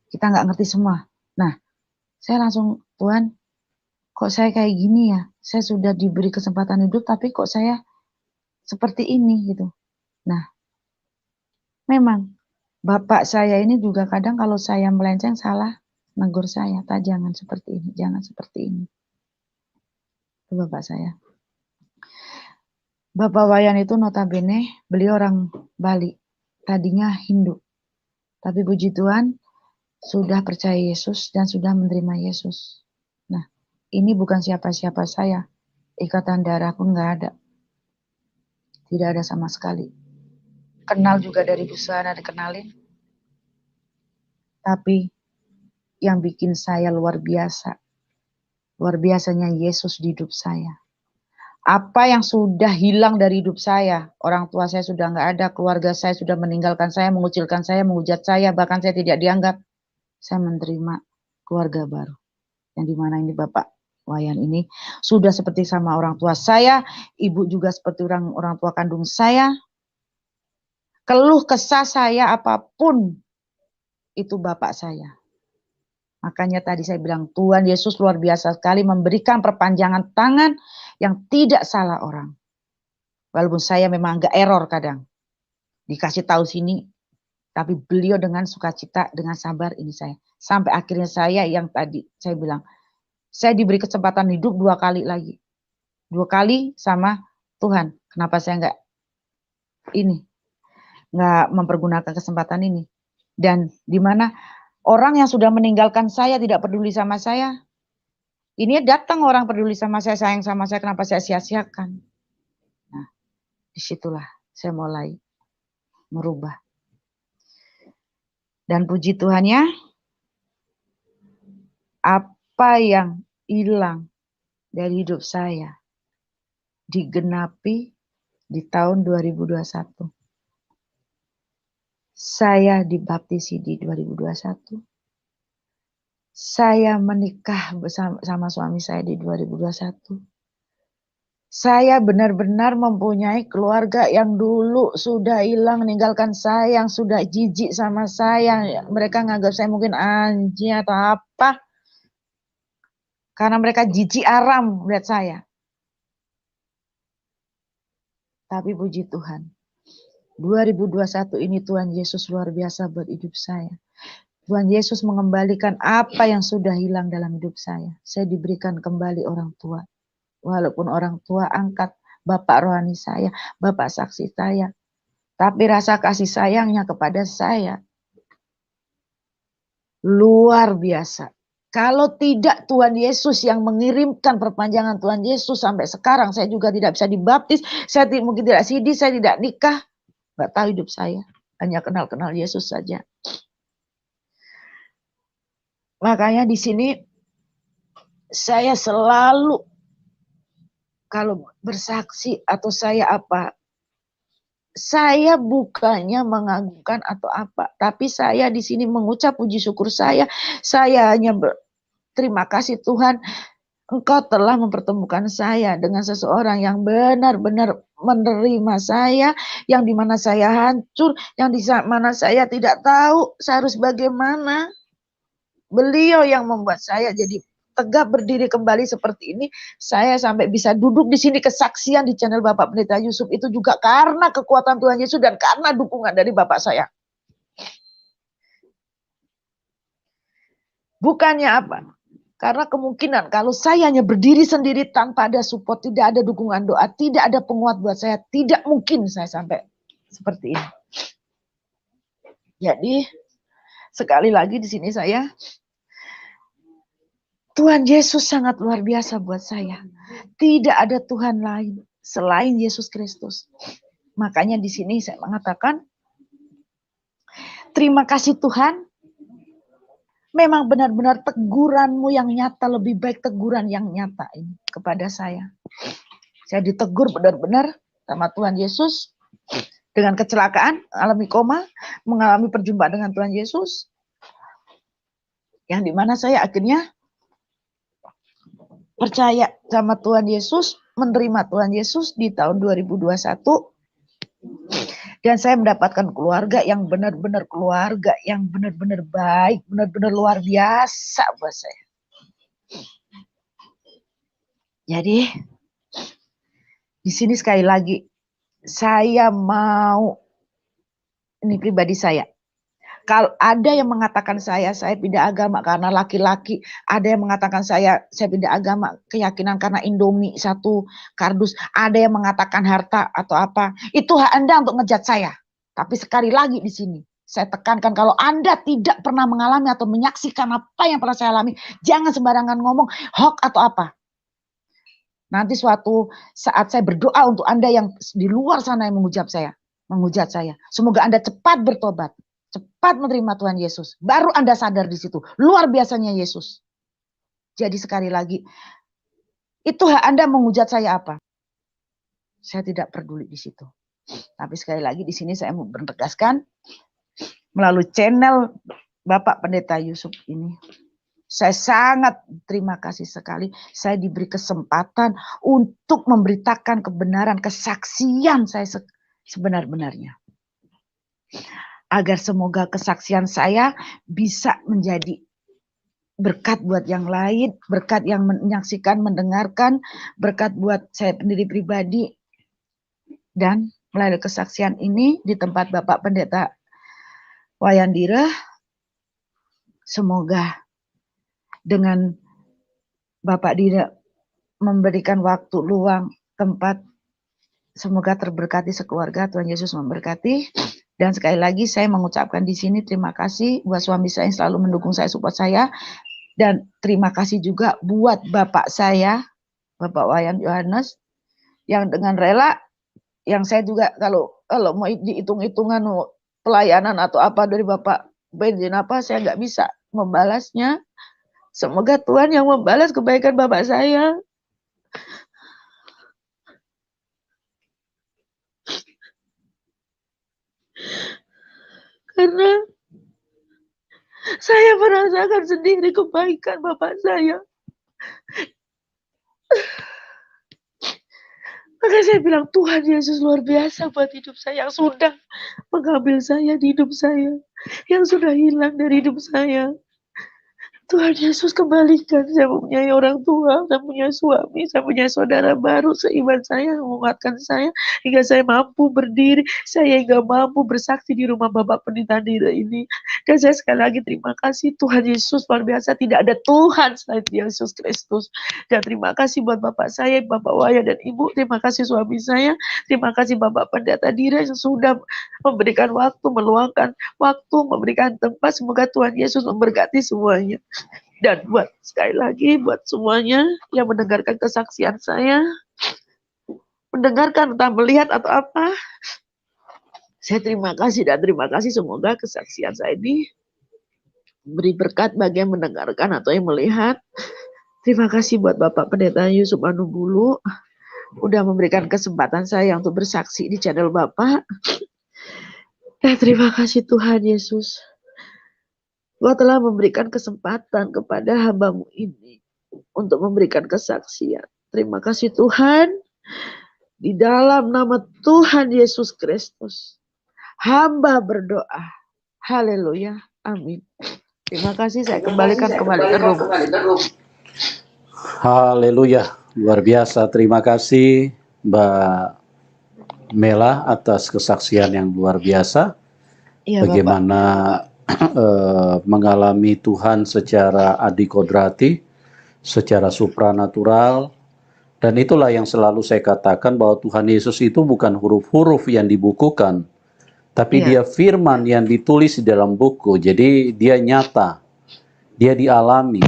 Kita nggak ngerti semua. Nah, saya langsung, Tuhan, kok saya kayak gini ya? Saya sudah diberi kesempatan hidup, tapi kok saya seperti ini gitu. Nah, memang Bapak saya ini juga kadang kalau saya melenceng salah, negur saya, "Tak, jangan seperti ini, jangan seperti ini." Itu Bapak saya. Bapak Wayan itu notabene beliau orang Bali, tadinya Hindu. Tapi puji Tuhan sudah percaya Yesus dan sudah menerima Yesus. Nah, ini bukan siapa-siapa saya. Ikatan darahku nggak ada. Tidak ada sama sekali. Kenal juga dari busana dikenalin. Tapi yang bikin saya luar biasa. Luar biasanya Yesus di hidup saya. Apa yang sudah hilang dari hidup saya. Orang tua saya sudah nggak ada. Keluarga saya sudah meninggalkan saya, mengucilkan saya, menghujat saya. Bahkan saya tidak dianggap. Saya menerima keluarga baru. Yang dimana ini Bapak Wayan ini sudah seperti sama orang tua saya. Ibu juga seperti orang tua kandung saya. Keluh kesah saya apapun itu Bapak saya. Makanya tadi saya bilang Tuhan Yesus luar biasa sekali memberikan perpanjangan tangan yang tidak salah orang. Walaupun saya memang agak error kadang. Dikasih tahu sini, tapi beliau dengan sukacita, dengan sabar ini saya. Sampai akhirnya saya yang tadi saya bilang, saya diberi kesempatan hidup 2 kali lagi. 2 kali sama Tuhan. Kenapa saya nggak mempergunakan kesempatan ini? Dan di mana orang yang sudah meninggalkan saya tidak peduli sama saya. Ini datang orang peduli sama saya, sayang sama saya, kenapa saya sia-siakan? Nah, disitulah saya mulai merubah. Dan puji Tuhannya, apa yang hilang dari hidup saya digenapi di tahun 2021. Saya dibaptisi di 2021. Saya menikah bersama suami saya di 2021. Saya benar-benar mempunyai keluarga yang dulu sudah hilang meninggalkan saya, yang sudah jijik sama saya. Mereka nganggap saya mungkin anjing atau apa. Karena mereka jijik aram melihat saya. Tapi puji Tuhan, 2021 ini Tuhan Yesus luar biasa buat hidup saya. Tuhan Yesus mengembalikan apa yang sudah hilang dalam hidup saya. Saya diberikan kembali orang tua. Walaupun orang tua angkat, bapak rohani saya, bapak saksi saya. Tapi rasa kasih sayangnya kepada saya luar biasa. Kalau tidak Tuhan Yesus yang mengirimkan perpanjangan Tuhan Yesus sampai sekarang, saya juga tidak bisa dibaptis, saya mungkin tidak sidi, saya tidak nikah. Nggak tahu hidup saya, hanya kenal-kenal Yesus saja. Makanya di sini saya selalu kalau bersaksi atau saya apa, saya bukannya mengagungkan atau apa, tapi saya di sini mengucap puji syukur saya hanya berterima kasih Tuhan, Engkau telah mempertemukan saya dengan seseorang yang benar-benar menerima saya, yang dimana saya hancur, yang di mana saya tidak tahu saya harus bagaimana. Beliau yang membuat saya jadi tegak berdiri kembali seperti ini. Saya sampai bisa duduk di sini kesaksian di channel Bapak Pendeta Yusuf itu juga karena kekuatan Tuhan Yesus dan karena dukungan dari Bapak saya. Bukannya apa? Karena kemungkinan kalau saya hanya berdiri sendiri tanpa ada support, tidak ada dukungan doa, tidak ada penguat buat saya, tidak mungkin saya sampai seperti ini. Jadi sekali lagi di sini Tuhan Yesus sangat luar biasa buat saya. Tidak ada Tuhan lain selain Yesus Kristus. Makanya di sini saya mengatakan, terima kasih Tuhan. Memang benar-benar teguranmu yang nyata lebih baik teguran yang nyata ini kepada saya. Saya ditegur benar-benar sama Tuhan Yesus dengan kecelakaan, alami koma, mengalami perjumpaan dengan Tuhan Yesus. Yang dimana saya akhirnya percaya sama Tuhan Yesus, menerima Tuhan Yesus di tahun 2021. Dan saya mendapatkan keluarga yang benar-benar baik, benar-benar luar biasa buat saya. Jadi di sini sekali lagi saya mau, ini pribadi saya. Kalau ada yang mengatakan saya pindah agama karena laki-laki, ada yang mengatakan saya pindah agama keyakinan karena Indomie satu kardus, ada yang mengatakan harta atau apa, itu hak Anda untuk ngejat saya. Tapi sekali lagi di sini saya tekankan, kalau Anda tidak pernah mengalami atau menyaksikan apa yang pernah saya alami, jangan sembarangan ngomong hoax atau apa. Nanti suatu saat saya berdoa untuk Anda yang di luar sana yang menghujat saya. Semoga Anda cepat bertobat. Cepat menerima Tuhan Yesus. Baru Anda sadar di situ. Luar biasanya Yesus. Jadi sekali lagi, itu hak Anda menghujat saya apa? Saya tidak peduli di situ. Tapi sekali lagi di sini saya mau menegaskan melalui channel Bapak Pendeta Yusuf ini. Saya sangat terima kasih sekali. Saya diberi kesempatan untuk memberitakan kebenaran, kesaksian saya sebenar-benarnya. Agar semoga kesaksian saya bisa menjadi berkat buat yang lain, berkat yang menyaksikan, mendengarkan, berkat buat saya sendiri pribadi. Dan melalui kesaksian ini di tempat Bapak Pendeta Wayandira, semoga dengan Bapak Dira memberikan waktu luang, tempat, semoga terberkati sekeluarga, Tuhan Yesus memberkati. Dan sekali lagi saya mengucapkan di sini terima kasih buat suami saya yang selalu mendukung saya, support saya. Dan terima kasih juga buat bapak saya, Bapak Wayan Yohanes, yang dengan rela, yang saya juga kalau mau dihitung-hitungan pelayanan atau apa dari Bapak bensin apa, saya nggak bisa membalasnya. Semoga Tuhan yang membalas kebaikan bapak saya. Karena saya merasakan sendiri kebaikan bapak saya. Maka saya bilang, Tuhan Yesus luar biasa buat hidup saya, yang sudah mengambil saya di hidup saya, yang sudah hilang dari hidup saya. Tuhan Yesus kembalikan, saya mempunyai orang tua, saya punya suami, saya punya saudara baru seiman saya, menguatkan saya, hingga saya mampu berdiri, saya hingga mampu bersaksi di rumah Bapak Pendeta Dira ini. Dan saya sekali lagi terima kasih, Tuhan Yesus luar biasa, tidak ada Tuhan selain Yesus Kristus. Dan terima kasih buat Bapak saya, Bapak Waya dan Ibu, terima kasih suami saya, terima kasih Bapak Pendeta Dira yang sudah memberikan waktu, meluangkan waktu, memberikan tempat, semoga Tuhan Yesus memberkati semuanya. Dan buat sekali lagi buat semuanya yang mendengarkan kesaksian saya, mendengarkan entah melihat atau apa, saya terima kasih dan terima kasih, semoga kesaksian saya ini beri berkat bagi yang mendengarkan atau yang melihat. Terima kasih buat Bapak Pendeta Yusuf Anubulu udah memberikan kesempatan saya untuk bersaksi di channel Bapak. Dan terima kasih Tuhan Yesus, Engkau telah memberikan kesempatan kepada hamba-Mu ini untuk memberikan kesaksian. Terima kasih Tuhan. Di dalam nama Tuhan Yesus Kristus, hamba berdoa. Haleluya. Amin. Terima kasih. Saya kembalikan kembali ke room. Haleluya. Luar biasa. Terima kasih Mbak Mela atas kesaksian yang luar biasa. Ya, bagaimana mengalami Tuhan secara adikodrati, secara supranatural. Dan itulah yang selalu saya katakan, bahwa Tuhan Yesus itu bukan huruf-huruf yang dibukukan, tapi dia firman yang ditulis di dalam buku. Jadi dia nyata, dia dialami,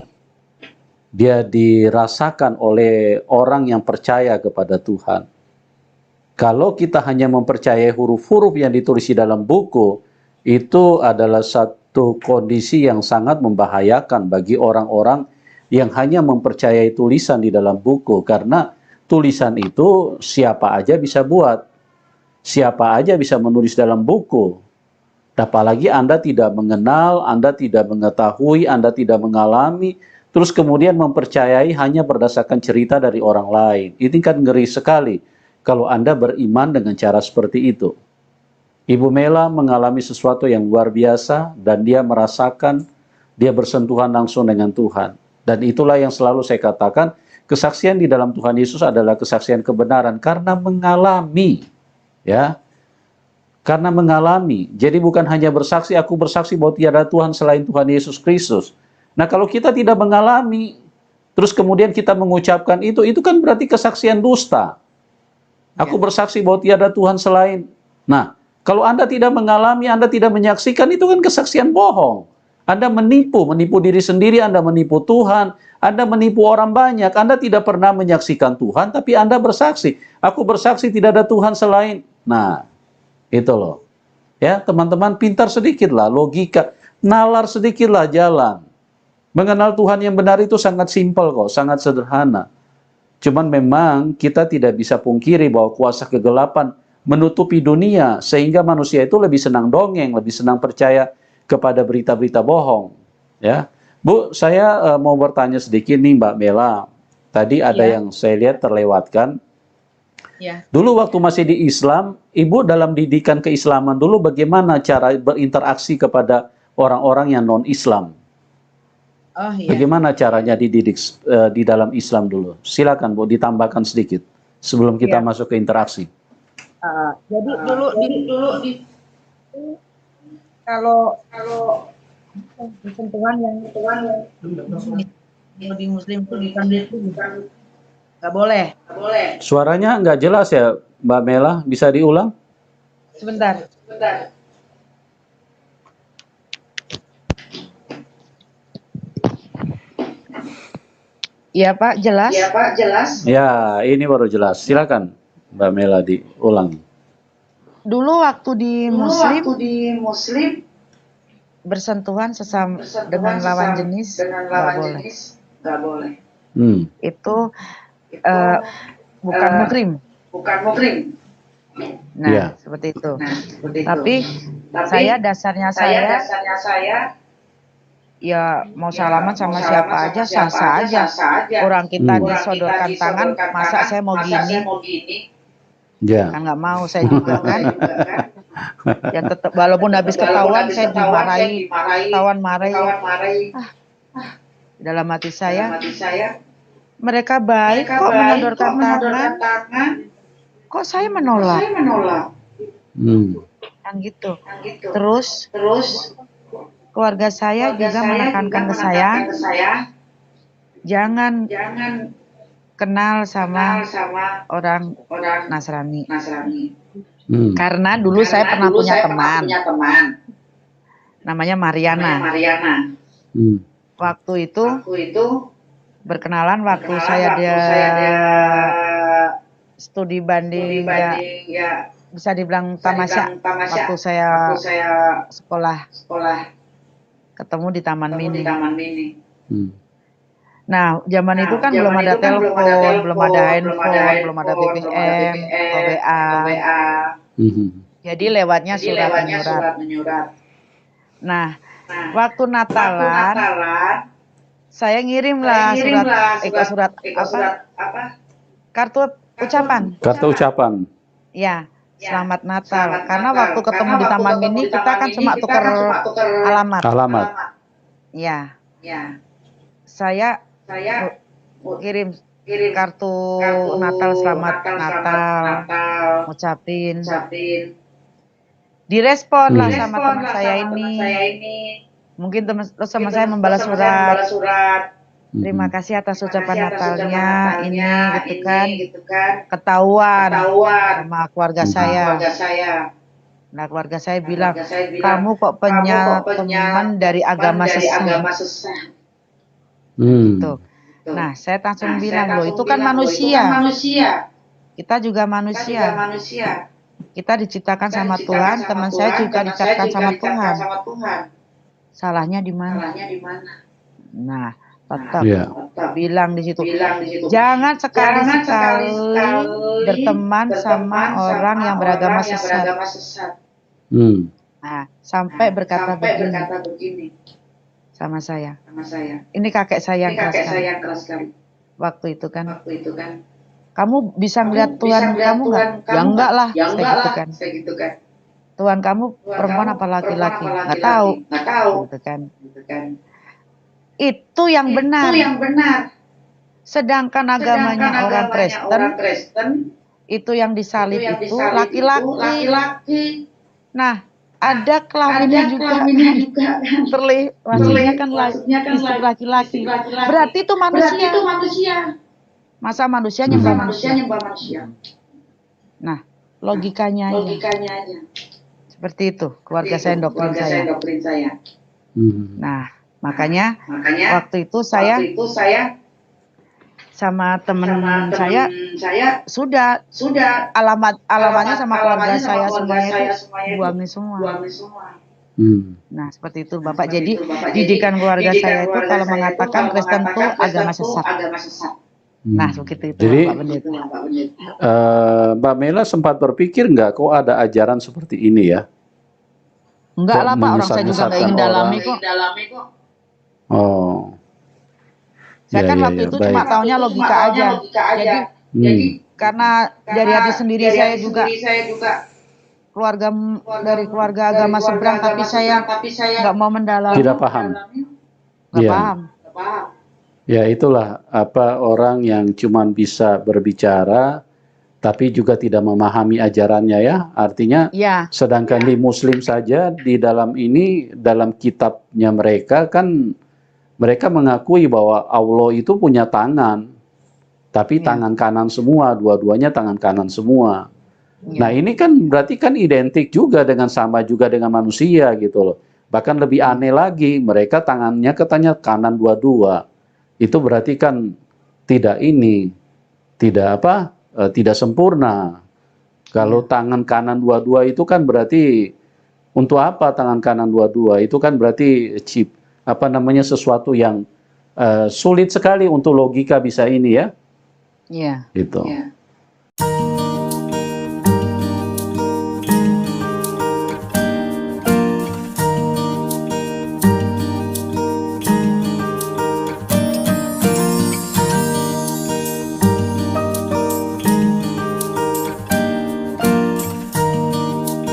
dia dirasakan oleh orang yang percaya kepada Tuhan. Kalau kita hanya mempercayai huruf-huruf yang ditulis di dalam buku, itu adalah satu kondisi yang sangat membahayakan bagi orang-orang yang hanya mempercayai tulisan di dalam buku. Karena tulisan itu siapa aja bisa buat, siapa aja bisa menulis dalam buku. Apalagi Anda tidak mengenal, Anda tidak mengetahui, Anda tidak mengalami, terus kemudian mempercayai hanya berdasarkan cerita dari orang lain. Ini kan ngeri sekali kalau Anda beriman dengan cara seperti itu. Ibu Mela mengalami sesuatu yang luar biasa dan dia merasakan, dia bersentuhan langsung dengan Tuhan. Dan itulah yang selalu saya katakan, kesaksian di dalam Tuhan Yesus adalah kesaksian kebenaran karena mengalami, ya. Karena mengalami. Jadi bukan hanya bersaksi, aku bersaksi bahwa tiada Tuhan selain Tuhan Yesus Kristus. Nah, kalau kita tidak mengalami, terus kemudian kita mengucapkan itu kan berarti kesaksian dusta. Aku bersaksi bahwa tiada Tuhan selain. Nah, kalau Anda tidak mengalami, Anda tidak menyaksikan, itu kan kesaksian bohong. Anda menipu diri sendiri, Anda menipu Tuhan, Anda menipu orang banyak, Anda tidak pernah menyaksikan Tuhan, tapi Anda bersaksi. Aku bersaksi tidak ada Tuhan selain. Nah, itu loh. Ya, teman-teman pintar sedikitlah logika, nalar sedikitlah jalan. Mengenal Tuhan yang benar itu sangat simpel kok, sangat sederhana. Cuman memang kita tidak bisa pungkiri bahwa kuasa kegelapan menutupi dunia sehingga manusia itu lebih senang dongeng, lebih senang percaya kepada berita-berita bohong. Ya, Bu, saya mau bertanya sedikit nih Mbak Mela. Tadi ada yang saya lihat terlewatkan. Ya. Dulu waktu masih di Islam, Ibu dalam didikan keislaman dulu bagaimana cara berinteraksi kepada orang-orang yang non-Islam? Oh iya. Bagaimana caranya dididik di dalam Islam dulu? Silakan Bu, ditambahkan sedikit sebelum kita masuk ke interaksi. Jadi dulu kalau sentuhan yang di Muslim itu bukan nggak boleh. Suaranya nggak jelas ya, Mbak Mela, bisa diulang? Sebentar. Iya Pak, jelas? Iya Pak, jelas. Ya, ini baru jelas. Silakan Mbak Mela diulang. Dulu waktu di Muslim bersentuhan dengan lawan jenis nggak boleh. Itu bukan muhrim. Nah, seperti itu. Tapi saya dasarnya ya mau salaman sama siapa aja sah-sah aja. Orang kita disodorkan tangan, masa saya mau gini? Kan nggak mau saya juga kan. Ya tetap walaupun habis ketahuan saya dimarahi, ketahuan marahi. Dalam hati saya mereka baik kok menyodorkan tangan. Kok saya menolak? Yang gitu. Terus keluarga saya juga menekankan ke saya, jangan kenal sama orang Nasrani. Karena dulu saya pernah punya teman, namanya Mariana. Waktu itu berkenalan waktu saya studi banding ya bisa dibilang tamasya waktu saya sekolah ketemu di Taman Mini. Nah, zaman itu kan belum ada telepon, belum ada handphone, belum ada BBM atau WA. Jadi lewatnya surat menyurat. Nah, waktu Natalan saya ngirimlah surat kartu ucapan. Kartu ucapan. Ya, selamat Natal. Karena waktu ketemu di Taman Mini kita kan cuma tukar alamat. Ya. Saya kirim kartu Natal, selamat Natal, ngucapin. Direspon lah sama teman saya ini. Mungkin teman saya membalas surat. Terima kasih atas ucapan Natalnya ini gitu kan. Ketahuan sama keluarga saya. Nah, keluarga saya bilang, kamu kok punya teman dari agama sesat. Gitu. Nah, saya langsung bilang, loh itu kan manusia. Kita juga manusia. Kita diciptakan sama Tuhan, teman saya juga diciptakan sama Tuhan. Salahnya di mana? Nah, tetap bilang di situ. Jangan sekali-sekali berteman sama orang yang beragama sesat. Nah, sampai berkata berkata begini begini sama saya. sama saya. Ini kakek saya Ini yang keras kakek sekali. saya yang keras sekali. Waktu itu kan, Kan, kamu bisa melihat kamu bisa Tuhan melihat kamu nggak? Tuhan Ya kamu enggak lah, Ya saya enggak gitu lah, kan. saya gitu kan. Tuhan kamu Tuhan perempuan kamu apa perempuan laki-laki? apa Nggak tahu, laki-laki? Nggak tahu, gitu kan. gitu kan. Itu yang Itu benar. yang benar. Sedangkan agamanya orang Kristen, Kristen itu yang disalib yang itu disalib itu laki-laki. laki-laki. Nah, ada kelaminnya Ada juga kelaminnya kan. juga kan. Maksudnya kan Maksudnya kan istri laki-laki. laki-laki. Berarti itu Berarti itu manusia. manusia. Masa manusia Masa nyembah manusia manusia? nyembah manusia. Nah, logikanya aja. Logikanya aja. Seperti itu, keluarga saya doktrin Keluarga saya saya. doktrin saya. Nah, makanya Makanya waktu itu saya sama temen saya sudah alamatnya sama keluarga saya semuanya itu buangin semua. Nah, seperti itu Bapak. Jadi didikan keluarga saya itu kalau mengatakan Kristen itu agama sesat. Nah, begitu itu Jadi, Pak Pendeta. Mbak Mela sempat berpikir nggak kok ada ajaran seperti ini ya? Enggak Kok lah Pak, orang saya juga nggak ingin dalami kok. Oh. Saya kan waktu itu cuma taunya logika aja. Jadi karena dari hati sendiri saya juga keluarga dari keluarga agama seberang, tapi saya nggak mau mendalami. Tidak paham. Nggak paham. Ya itulah apa orang yang cuma bisa berbicara tapi juga tidak memahami ajarannya ya. Artinya sedangkan di Muslim saja di dalam ini dalam kitabnya mereka kan mereka mengakui bahwa Allah itu punya tangan. Tapi tangan kanan semua, dua-duanya tangan kanan semua. Nah ini kan berarti kan identik juga dengan sama juga dengan manusia gitu loh. Bahkan lebih aneh lagi, mereka tangannya katanya kanan dua-dua. Itu berarti kan tidak tidak sempurna. Kalau tangan kanan dua-dua itu kan berarti untuk apa tangan kanan dua-dua? Itu kan berarti sesuatu yang sulit sekali untuk logika bisa ini ya. Iya. Gitu.